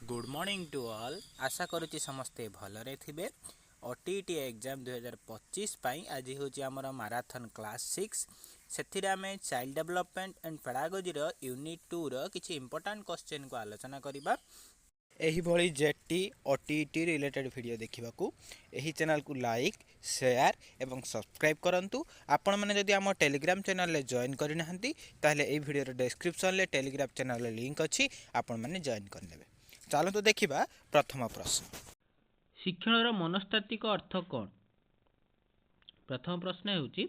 Good morning to all. आशा करुच्ची समस्ते भलरे थिबे। ओटीटी एग्जाम 2025 पाई आज हूँ आमर माराथन क्लास 6 से आम child development and pedagogy unit 2 किसी इंपोर्टाट क्वेश्चन को आलोचना करवा। यही भली जेटी ओटीटी रिलेटेड वीडियो देखा यही चैनल को लाइक शेयर एवं सब्सक्राइब करूँ। आपण मैंने जदि आम टेलीग्राम चैनल जॉइन करना ताहले एही वीडियो डिस्क्रिप्शन में टेलीग्राम चैनल लिंक अच्छी आपण मैंने जॉइन करने। चलतु देखा प्रथम प्रश्न। शिक्षण मनस्तात्विक अर्थ कौन? प्रथम प्रश्न है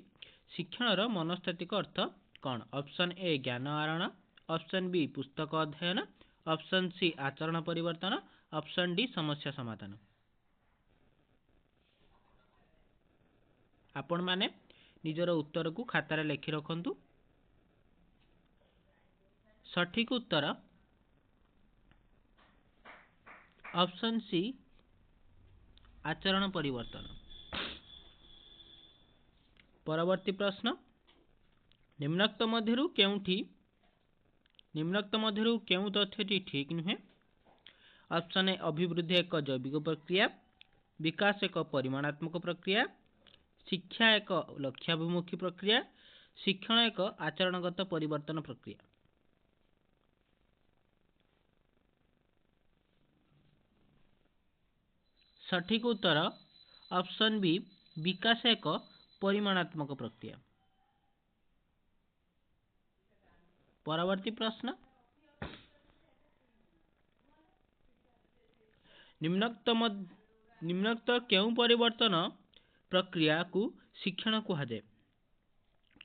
शिक्षण मनस्तात्विक अर्थ कौन? ऑप्शन ए ज्ञान आहरण, ऑप्शन बी पुस्तक अध्ययन, ऑप्शन सी आचरण परिवर्तन, ऑप्शन डी समस्या समाधान। आपण माने निजर उत्तर को खातार लिखि रखंतु। सठिक उत्तर ऑप्शन सी आचरण परिवर्तन। परवर्ती प्रश्न, निम्नोक्त मध्यरु केउं तथ्यटी ठीक नुहे? ऑप्शन ए अभिवृद्धि एक जैविक प्रक्रिया, विकास एक परिमाणात्मक प्रक्रिया, शिक्षा एक लक्ष्याभिमुखी प्रक्रिया, शिक्षण एक आचरणगत परिवर्तन प्रक्रिया। सठिक उत्तर ऑप्शन बी विकास एक परिमाणात्मक प्रक्रिया। परवर्ती प्रश्न, निम्नोक्त केउं परिवर्तन प्रक्रिया को शिक्षण कहुए?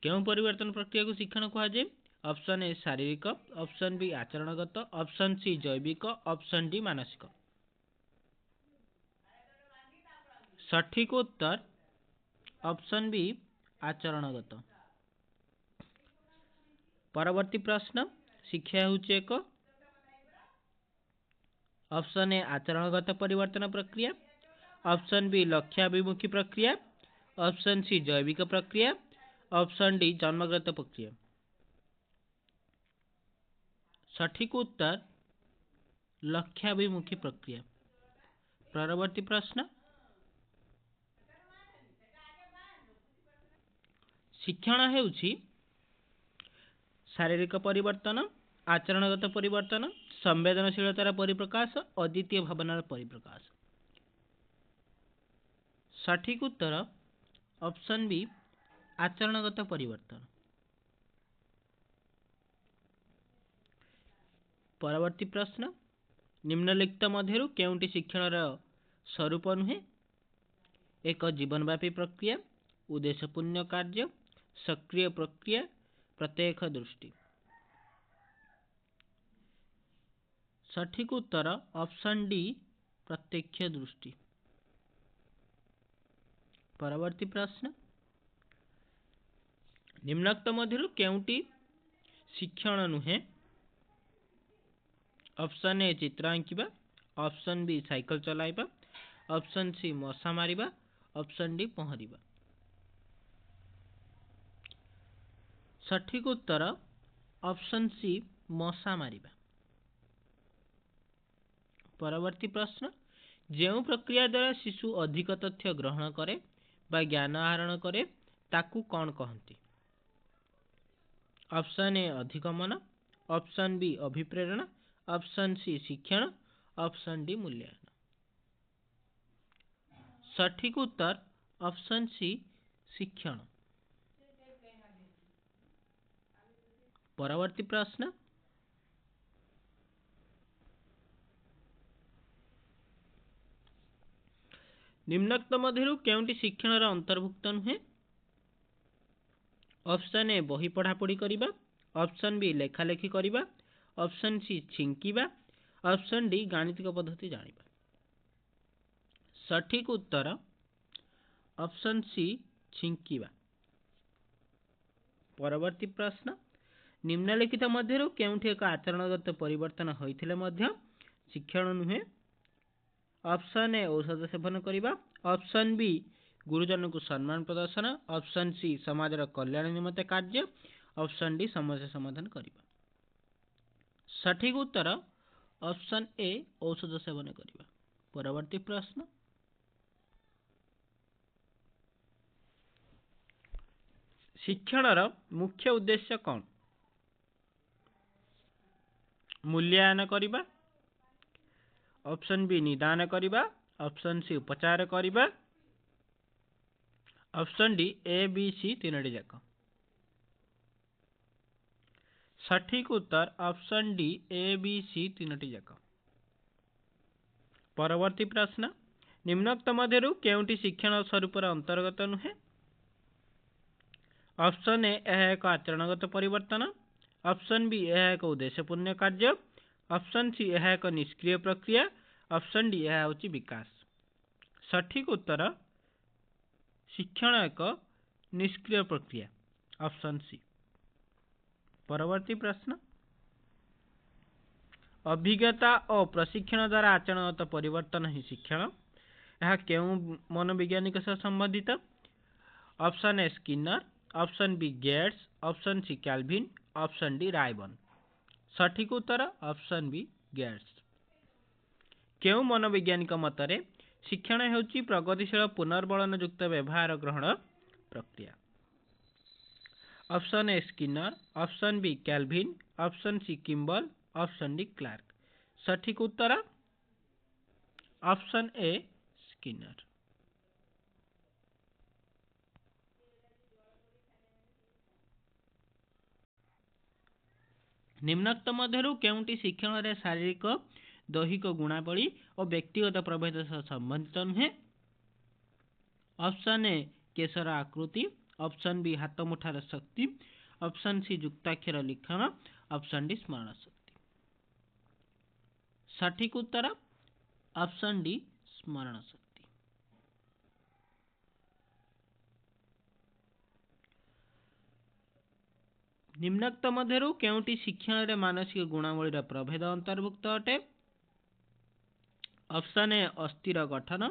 केउं परिवर्तन प्रक्रिया को शिक्षण कहुए? ऑप्शन ए शारीरिक, ऑप्शन बी आचरणगत, ऑप्शन सी जैविक, ऑप्शन डी मानसिक। सठिक उत्तर ऑप्शन बी आचरणगत। परवर्ती प्रश्न, शिक्षा होउचे एक ऑप्शन ए आचरणगत परिवर्तन प्रक्रिया, ऑप्शन बी लक्ष्याभिमुखी प्रक्रिया, ऑप्शन सी जैविक प्रक्रिया, ऑप्शन डी जन्मगत प्रक्रिया। सठिक उत्तर लक्ष्याभिमुखी प्रक्रिया। परवर्ती प्रश्न, शिक्षण हेउछि शारीरिक परिवर्तन, आचरणगत परिवर्तन, संवेदनशीलतार परिप्रकाश, अद्वितीय भावनार परिप्रकाश। सठिक उत्तर ऑप्शन बी आचरणगत परिवर्तन। परवर्ती प्रश्न, निम्नलिखित मध्यरु केउंटी शिक्षणर स्वरूप नुहे? एक जीवनव्यापी प्रक्रिया, उद्देश्यपूर्ण कार्य, सक्रिय प्रक्रिया, प्रत्यक्ष दृष्टि। सठिक उत्तर ऑप्शन डी प्रत्यक्ष दृष्टि। परवर्ती प्रश्न, निम्नोक्त मध्यरु केउंटी शिक्षण नुहे? ऑप्शन ए चित्र आंकिबा, ऑप्शन बी साइकिल चलाइबा, ऑप्शन सी मशा मारिबा, ऑप्शन डी पहरिबा। सठिक उत्तर ऑप्शन सी मशा मारिबा। परवर्ती प्रश्न, जेउ प्रक्रिया द्वारा शिशु अधिक तथ्य ग्रहण करे बा ज्ञान आहरण करे ताकू कौन कहती? ऑप्शन ए अधिगमन, ऑप्शन बी अभिप्रेरण, ऑप्शन सी शिक्षण, ऑप्शन डी मूल्यांकन। सठिक उत्तर ऑप्शन सी शिक्षण। परवर्ती प्रश्न, निम्नोक्त मध्यरु केउंटी शिक्षणर अंतर्भुक्त नुहे? ऑप्शन ए बही पढ़ापढ़ी करिबा, ऑप्शन बी लेखालेखी करिबा, ऑप्शन सी छिंकिबा, ऑप्शन डी गाणितिक पद्धति जानिबा। सठिक उत्तर ऑप्शन सी छिंकिबा। परवर्ती प्रश्न, निम्नलिखित मध्यरु केउंठी एक आचरणगत परिवर्तन होइथिले मध्य शिक्षण नुहे? ऑप्शन ए औषध सेवन करिबा, ऑप्शन बी गुरुजन को सम्मान प्रदर्शन, ऑप्शन सी समाज कल्याण निमंते कार्य, ऑप्शन डी समस्या समाधान करिबा। सठिक उत्तर ऑप्शन ए औषध सेवन करिबा। परवर्ती प्रश्न, शिक्षणर मुख्य उद्देश्य कौन? मूल्यांकन करिबा, ऑप्शन बी निदान करिबा, ऑप्शन सी उपचार करिबा, option D A B C तीनोटी जाक। सठिक उत्तर option D A B C तीनोटी जाक। परवर्ती प्रश्न, निम्नोक्त मध्यरु केउंटी शिक्षण स्वरूपर अंतर्गत नुहे? ऑप्शन ए यह एक आचरणगत परिवर्तन, ऑप्शन बी यह एक उद्देश्यपूर्ण कार्य, ऑप्शन सी यह एक निष्क्रिय प्रक्रिया, ऑप्शन डी यह होची विकास। सठिक उत्तर शिक्षण एक निष्क्रिय प्रक्रिया, ऑप्शन सी। परवर्ती प्रश्न, अभिज्ञता और प्रशिक्षण द्वारा आचरणगत परिवर्तन ही शिक्षण, यह केउं मनोवैज्ञानिक सह संबंधित? Option A Skinner, option B Gates, option C Calvin, option D Ryburn. सठिक उत्तर ऑप्शन बी गेट्स। केउं मनोवैज्ञानिक मतरे शिक्षण हेउची प्रगतिशील पुनर्बलन युक्त व्यवहार ग्रहण प्रक्रिया? Option A Skinner, option B Calvin, option C Kimble, option D Clark. सठिक उत्तर ऑप्शन ए स्किनर। निम्नोक्त मध्यरु केउंटी शिक्षण रे शारीरिक दैहिक गुणावली और व्यक्तिगत प्रभेद सह संबंधित नुहे? ऑप्शन ए केशर आकृति, ऑप्शन बी हाथ मुठार शक्ति, ऑप्शन सी युक्ताक्षर लिखन, ऑप्शन डी स्मरण शक्ति। सठिक उत्तर ऑप्शन डी स्मरण शक्ति। निम्नोक्त मध्यरु केउंटी शिक्षण रे मानसिक गुणावली प्रभेद अंतर्भुक्त अटे? ऑप्शन ए अस्थिर गठन,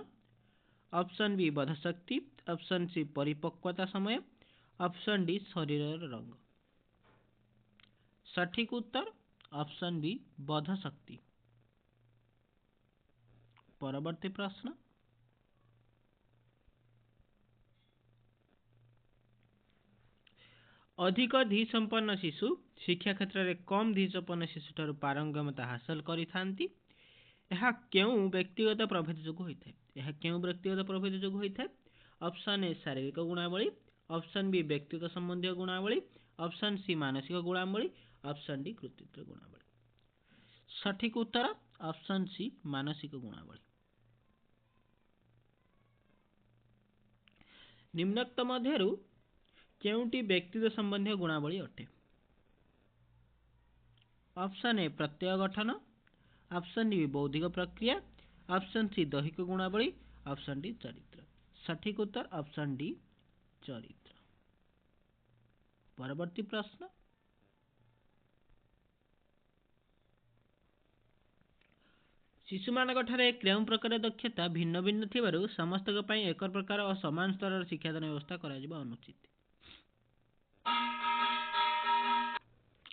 ऑप्शन बी बोधशक्ति, ऑप्शन सी परिपक्वता समय, ऑप्शन डी शरीर रंग। सठिक उत्तर ऑप्शन बी बोधशक्ति। परवर्ती प्रश्न, अधिक धी संपन्न शिशु शिक्षा क्षेत्र में कम धी संपन्न शिशु ठारू पारंगमता हासिल करिथांती। यह केउं व्यक्तिगत प्रभेद जोगु होइथाय? यह केउं व्यक्तिगत प्रभेद जोगु होइथाय? ऑप्शन ए शारीरिक गुणावली, ऑप्शन बी व्यक्तिगत संबंधी गुणावली, ऑप्शन सी मानसिक गुणावली, ऑप्शन डी कृतित्व गुणावली। सठिक उत्तर ऑप्शन सी मानसिक गुणावली। निम्नोक्त मध्यरु केउंटी व्यक्तिगत संबंधी गुणावली अटे? ऑप्शन ए प्रत्यय गठन, ऑप्शन डी बौद्धिक प्रक्रिया, ऑप्शन सी दैहिक गुणावली, ऑप्शन डी चरित्र। सठिक उत्तर ऑप्शन डी चरित्र। परवर्ती प्रश्न, शिशु मानक ठारे केउं प्रकार दक्षता भिन्न भिन्न थिबारु समस्त पई एक प्रकार और समान स्तर शिक्षादान व्यवस्था करा जिबा अनुचित?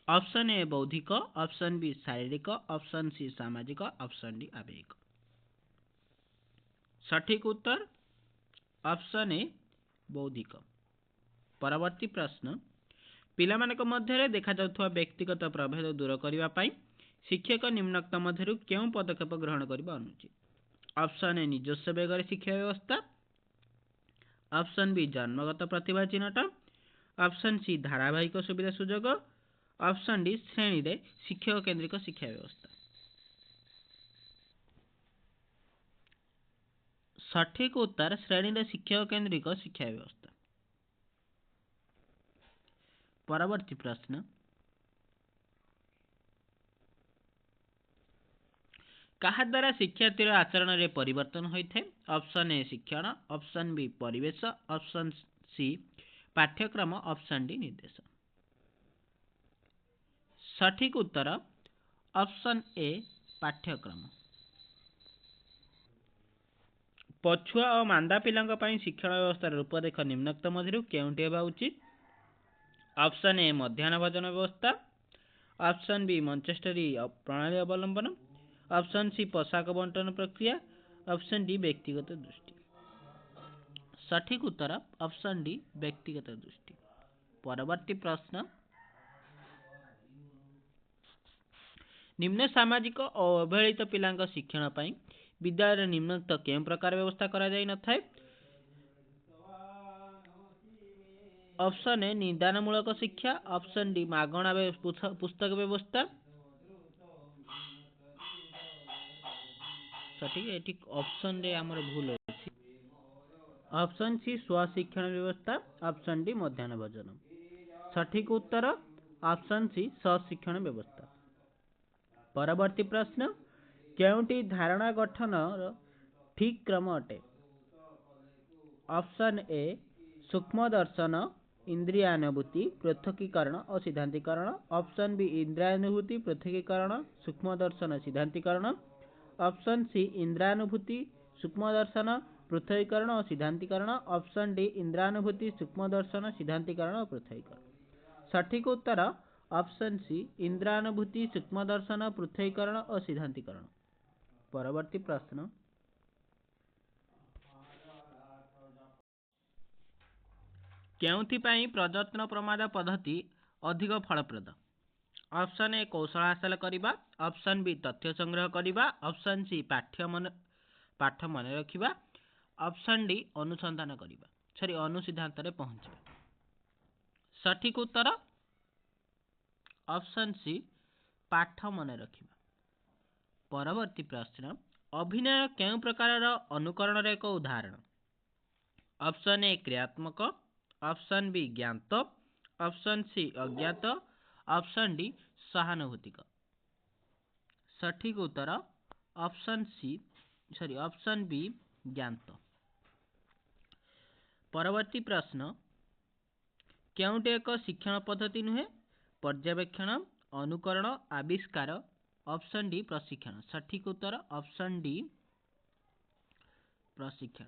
ऑप्शन ए बौद्धिक, ऑप्शन बी शारीरिक, ऑप्शन सी सामाजिक, ऑप्शन डी आवेगिक। सठिक उत्तर ऑप्शन ए बौद्धिक। परवर्ती प्रश्न, पिलामानक मध्यरे देखा जाउथुवा व्यक्तिगत प्रभेद दूर करिबा पई शिक्षक निम्नोक्त मध्यरु केउं पदक्षेप ग्रहण करिबा अनुचित? ऑप्शन ए निजस्व बेगर शिक्षा व्यवस्था, ऑप्शन बी जन्मगत प्रतिभा चिन्हट, ऑप्शन सी धारावाहिक सुविधा सुजोग, ऑप्शन डी श्रेणी रे शिक्षक केंद्रिक शिक्षा व्यवस्था। सठिक उत्तर श्रेणी रे शिक्षक केंद्रिक शिक्षा व्यवस्था। परवर्ती प्रश्न, कहा द्वारा शिक्षार्थी आचरण रे परिवर्तन होइथे? ऑप्शन ए शिक्षण, ऑप्शन बी परिवेश, ऑप्शन सी पाठ्यक्रम, ऑप्शन डी निर्देशन। सठिक उत्तर ऑप्शन ए पाठ्यक्रम। पछुआ और मांदा पिलांक पई शिक्षण व्यवस्था रूपरेख निम्नोक्त मध्यरु केउंटी हेबा उचित? ऑप्शन ए मध्याह्न भोजन व्यवस्था, ऑप्शन बी मंचेस्टरी प्रणाली अवलंबन, ऑप्शन सी पोशाक बंटन प्रक्रिया, ऑप्शन डी व्यक्तिगत दृष्टि। सठिक उत्तर ऑप्शन डी व्यक्तिगत दृष्टि। परवर्ती प्रश्न, निम्न सामाजिक और अवहेलित पिलांक शिक्षण पाई विद्यालय निम्नलिखित केउं प्रकार व्यवस्था करा जाई नथाय? ऑप्शन ए निदानमूलक शिक्षा, ऑप्शन डी मागणा पुस्तक व्यवस्था। सठिक एठी ऑप्शन रे हमर भूल अछि। ऑप्शन सी स्वशिक्षण व्यवस्था, ऑप्शन डी मध्याह्न भोजन। सठिक उत्तर ऑप्शन सी स्वशिक्षण व्यवस्था। परवर्ती प्रश्न, केउंटी धारणा गठन ठीक क्रम अटे? ऑप्शन ए सूक्ष्म दर्शन, इंद्रियानुभूति, पृथकीकरण और सिद्धांतीकरण, ऑप्शन बी इंद्रियानुभूति, पृथकीकरण, सूक्ष्म दर्शन, सिद्धांतीकरण, ऑप्शन सी इंद्रियानुभूति, सूक्ष्म दर्शन, पृथकीकरण और सिद्धांतीकरण, ऑप्शन डी इंद्रियानुभूति, सूक्ष्म दर्शन, सिद्धांतीकरण और पृथकीकरण। सठिक उत्तर ऑप्शन सी इंद्रियानुभूति, सूक्ष्म दर्शन, पृथकीकरण और सिद्धांतीकरण। परवर्ती प्रश्न, केउंथिपाई प्रयत्न प्रमाद पद्धति अधिक फलप्रद? ऑप्शन ए कौशल हासिल करने, ऑप्शन बी तथ्य संग्रह करने, ऑप्शन सी पाठ मन रखा, ऑप्शन डी अनुसंधान करने अनुसिद्धांत रे पहुंचवा। सठिक उत्तर ऑप्शन सी पाठ मन रखा। परवर्ती प्रश्न, अभिनय केउं प्रकार अनुकरण एक उदाहरण? ऑप्शन ए क्रियात्मक, ऑप्शन बी ज्ञात, ऑप्शन सी अज्ञात, ऑप्शन डी सहानुभूतिक। सठिक उत्तर ऑप्शन बी ज्ञात। परवर्ती प्रश्न, केउंटे एक शिक्षण पद्धति नुहे? पर्यवेक्षण, अनुकरण, आविष्कार, ऑप्शन डी प्रशिक्षण। सठिक उत्तर ऑप्शन डी प्रशिक्षण।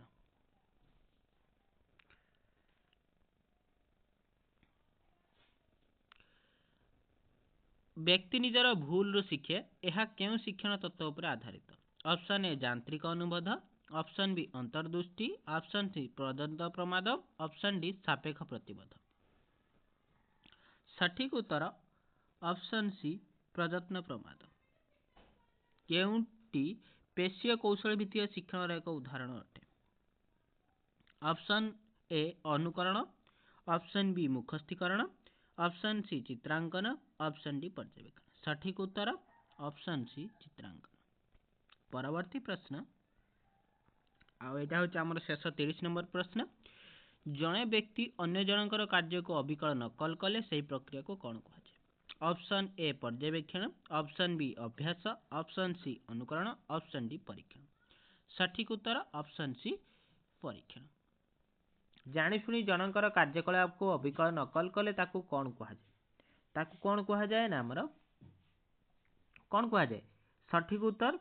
व्यक्ति निजर भूल शिखे, यह केउं शिक्षण तत्व उपर आधारित? ऑप्शन ए यांत्रिक अनुबोध, ऑप्शन बी अंतर्दृष्टि, ऑप्शन सी प्रदत्त प्रमाद, ऑप्शन डी सापेक्ष प्रतिबोध। सठिक उत्तर ऑप्शन सी प्रदत्त प्रमाद। केउंटी पेशीय कौशल भित्तिक शिक्षण एक उदाहरण अटे? ऑप्शन ए अनुकरण, ऑप्शन बी मुखस्थीकरण, ऑप्शन सी चित्रांकन, ऑप्शन डी पर्यवेक्षण। सठिक उत्तर ऑप्शन सी चित्रांकन। परवर्ती प्रश्न, आउटा हूँ आम शेष 30 नंबर प्रश्न, जड़े व्यक्ति अन्य जनकर कार्य को अविकल नकल कले से प्रक्रिया को कौन कहुए? ऑप्शन ए पर्यवेक्षण, ऑप्शन बी अभ्यास, ऑप्शन सी अनुकरण, ऑप्शन डी परीक्षण। सठिक उत्तर ऑप्शन सी परीक्षण। जाणीशुणी जनकर कार्यकलाप को अविकल नकल कले ताकू कौन कहुए? ताकू कौन कहुए ना आमर कौन कहुए? सठिक उत्तर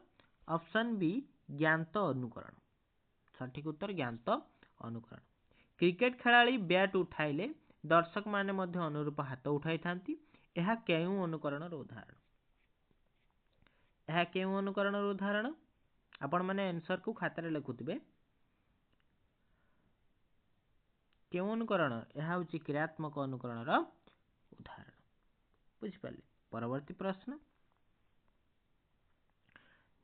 ऑप्शन बी ज्ञात अनुकरण। सठिक उत्तर ज्ञात अनुकरण। क्रिकेट खेलाड़ी बैट उठाइले दर्शक माने मध्य अनुरूप हाथ उठाई थांती, यह केउं अनुकरण उदाहरण? यह केउं अनुकरण उदाहरण? आपण माने आंसर को खाता रे लिखुथिबे। केउं अनुकरण? यह होची क्रियात्मक अनुकरण रो उदाहरण। बुझि पाले? परवर्ती प्रश्न,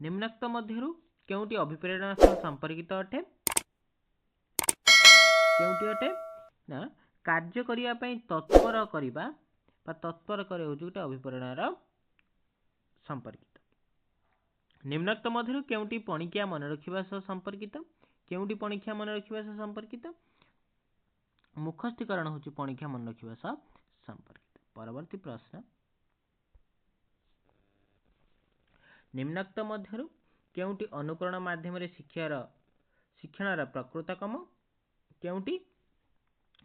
निम्नलिखित मध्यरु केउंटी अभिप्रेरणा सह संपर्कित अटे? केउंटी अटे ना कार्य करिया पई तत्पर करिबा बा तत्पर करे होची गोटे अभिप्रेरणार संपर्कित। निम्नलिखित मध्यरु केउंटी पणिकिया मन रखिबा सह संपर्कित? केउंटी पणिकिया मन रखिबा सह संपर्कित? मुखस्थीकरण होची पणिकिया मन रखिबा सह संपर्कित। परवर्ती प्रश्न, निम्नलिखित मध्यरु केउंटी अनुकरण माध्यम रे शिक्षणर प्रकृत कम? केउंटी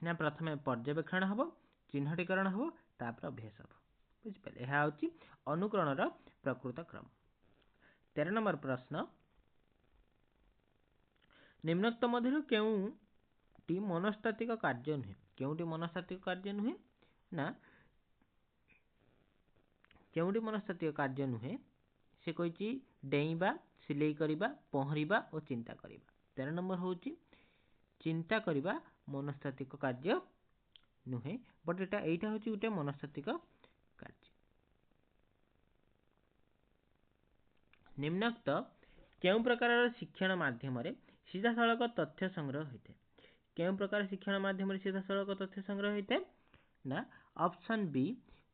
ना प्रथमे पर्यवेक्षण हबो, चिन्हटीकरण हबो, तापर अभ्यास हबो। बुझि पाले? यह होची अनुकरणर प्रकृत क्रम। 13 नंबर प्रश्न, निम्नलिखित मध्यरु केउंटी मनस्तात्विक कार्य नुहे? केउंटी मनस्तात्विक कार्य नुहे ना केउंटी मनस्तात्विक कार्य नुहे? से कहिची ଡେଇଁବା, ସିଲେଇ କରିବା, ପହଁରିବା ଓ ଚିନ୍ତା କରିବା। 13 ନମ୍ବର ହେଉଛି ଚିନ୍ତା କରିବା ମନସ୍ତାତ୍ତ୍ୱିକ କାର୍ଯ୍ୟ ନୁହେଁ, ବଟ୍ ଏଇଟା ହେଉଛି ଗୋଟେ ମନସ୍ତାତ୍ତ୍ୱିକ କାର୍ଯ୍ୟ। ନିମ୍ନୋକ୍ତ କେଉଁ ପ୍ରକାରର ଶିକ୍ଷଣ ମାଧ୍ୟମରେ ସିଧାସଳଖ ତଥ୍ୟ ସଂଗ୍ରହ ହୋଇଥାଏ? କେଉଁ ପ୍ରକାର ଶିକ୍ଷଣ ମାଧ୍ୟମରେ ସିଧାସଳଖ ତଥ୍ୟ ସଂଗ୍ରହ ହୋଇଥାଏ? ନା ଅପସନ୍ ବି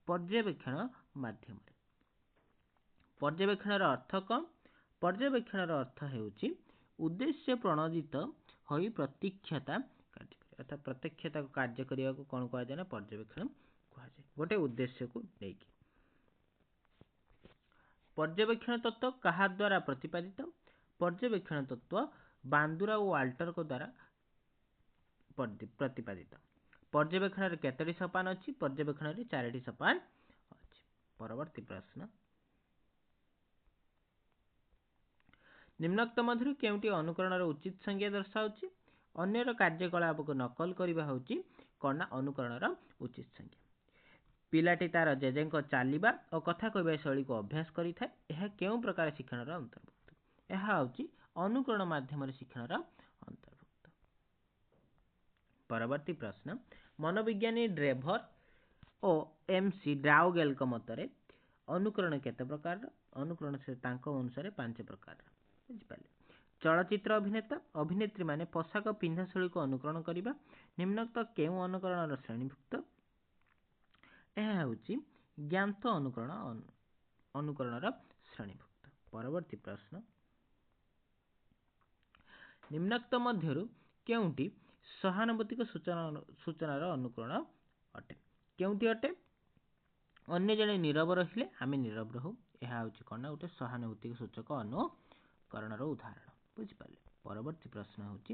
ପର୍ଯ୍ୟବେକ୍ଷଣ ମାଧ୍ୟମରେ। ପର୍ଯ୍ୟବେକ୍ଷଣର ଅର୍ଥ କ'ଣ? ପର୍ଯ୍ୟବେକ୍ଷଣର ଅର୍ଥ ହେଉଛି ଉଦ୍ଦେଶ୍ୟ ପ୍ରଣୋଦିତ ହୋଇ ପ୍ରତୀକ୍ଷତା କାର୍ଯ୍ୟ କରିବା, ଅର୍ଥାତ୍ ପ୍ରତ୍ୟକ୍ଷତାକୁ କାର୍ଯ୍ୟ କରିବାକୁ କ'ଣ କୁହାଯାଏ? ନା ପର୍ଯ୍ୟବେକ୍ଷଣ କୁହାଯାଏ, ଗୋଟେ ଉଦ୍ଦେଶ୍ୟକୁ ନେଇକି। ପର୍ଯ୍ୟବେକ୍ଷଣ ତତ୍ତ୍ୱ କାହା ଦ୍ୱାରା ପ୍ରତିପାଦିତ? ପର୍ଯ୍ୟବେକ୍ଷଣ ତତ୍ତ୍ୱ ବାନ୍ଦୁରା ଓ ୱାଲ୍ଟରଙ୍କ ଦ୍ୱାରା ପ୍ରତିପାଦିତ। ପର୍ଯ୍ୟବେକ୍ଷଣରେ କେତୋଟି ସୋପାନ ଅଛି? ପର୍ଯ୍ୟବେକ୍ଷଣରେ 4ଟି ସୋପାନ ଅଛି। ପରବର୍ତ୍ତୀ ପ୍ରଶ୍ନ, ନିମ୍ନୋକ୍ତ ମଧ୍ୟରୁ କେଉଁଟି ଅନୁକରଣର ଉଚିତ ସଂଜ୍ଞା ଦର୍ଶାଉଛି? ଅନ୍ୟର କାର୍ଯ୍ୟକଳାପକୁ ନକଲ କରିବା ହେଉଛି କ'ଣ? ନା ଅନୁକରଣର ଉଚିତ ସଂଜ୍ଞା। ପିଲାଟି ତାର ଜେଜେଙ୍କ ଚାଲିବା ଓ କଥା କହିବା ଶୈଳୀକୁ ଅଭ୍ୟାସ କରିଥାଏ, ଏହା କେଉଁ ପ୍ରକାର ଶିକ୍ଷଣର ଅନ୍ତର୍ଭୁକ୍ତ? ଏହା ହେଉଛି ଅନୁକରଣ ମାଧ୍ୟମରେ ଶିକ୍ଷଣର ଅନ୍ତର୍ଭୁକ୍ତ। ପରବର୍ତ୍ତୀ ପ୍ରଶ୍ନ, ମନୋବିଜ୍ଞାନୀ ଡ୍ରେଭର ଓ MC ଡାଉଗେଲଙ୍କ ମତରେ ଅନୁକରଣ କେତେ ପ୍ରକାରର? ଅନୁକରଣ ତାଙ୍କ ଅନୁସାରେ 5 ପ୍ରକାରର। ବୁଝିପାରିଲେ? ଚଳଚ୍ଚିତ୍ର ଅଭିନେତା ଅଭିନେତ୍ରୀମାନେ ପୋଷାକ ପିନ୍ଧା ଶୈଳୀକୁ ଅନୁକରଣ କରିବା ନିମ୍ନୋକ୍ତ କେଉଁ ଅନୁକରଣର ଶ୍ରେଣୀଭୁକ୍ତ? ଏହା ହେଉଛି ଜ୍ଞାତ ଅନୁକରଣର ଶ୍ରେଣୀଭୁକ୍ତ। ପରବର୍ତ୍ତୀ ପ୍ରଶ୍ନ, ନିମ୍ନୋକ୍ତ ମଧ୍ୟରୁ କେଉଁଟି ସହାନୁଭୂତିକ ସୂଚନାର ଅନୁକରଣ ଅଟେ? କେଉଁଟି ଅଟେ? ଅନ୍ୟ ଜଣେ ନୀରବ ରହିଲେ ଆମେ ନୀରବ ରହୁ, ଏହା ହେଉଛି କ'ଣ? ନା ଗୋଟେ ସହାନୁଭୂତିକ ସୂଚକ ଅନୁକରଣର ଉଦାହରଣ। ବୁଝିପାରିଲେ? ପରବର୍ତ୍ତୀ ପ୍ରଶ୍ନ ହେଉଛି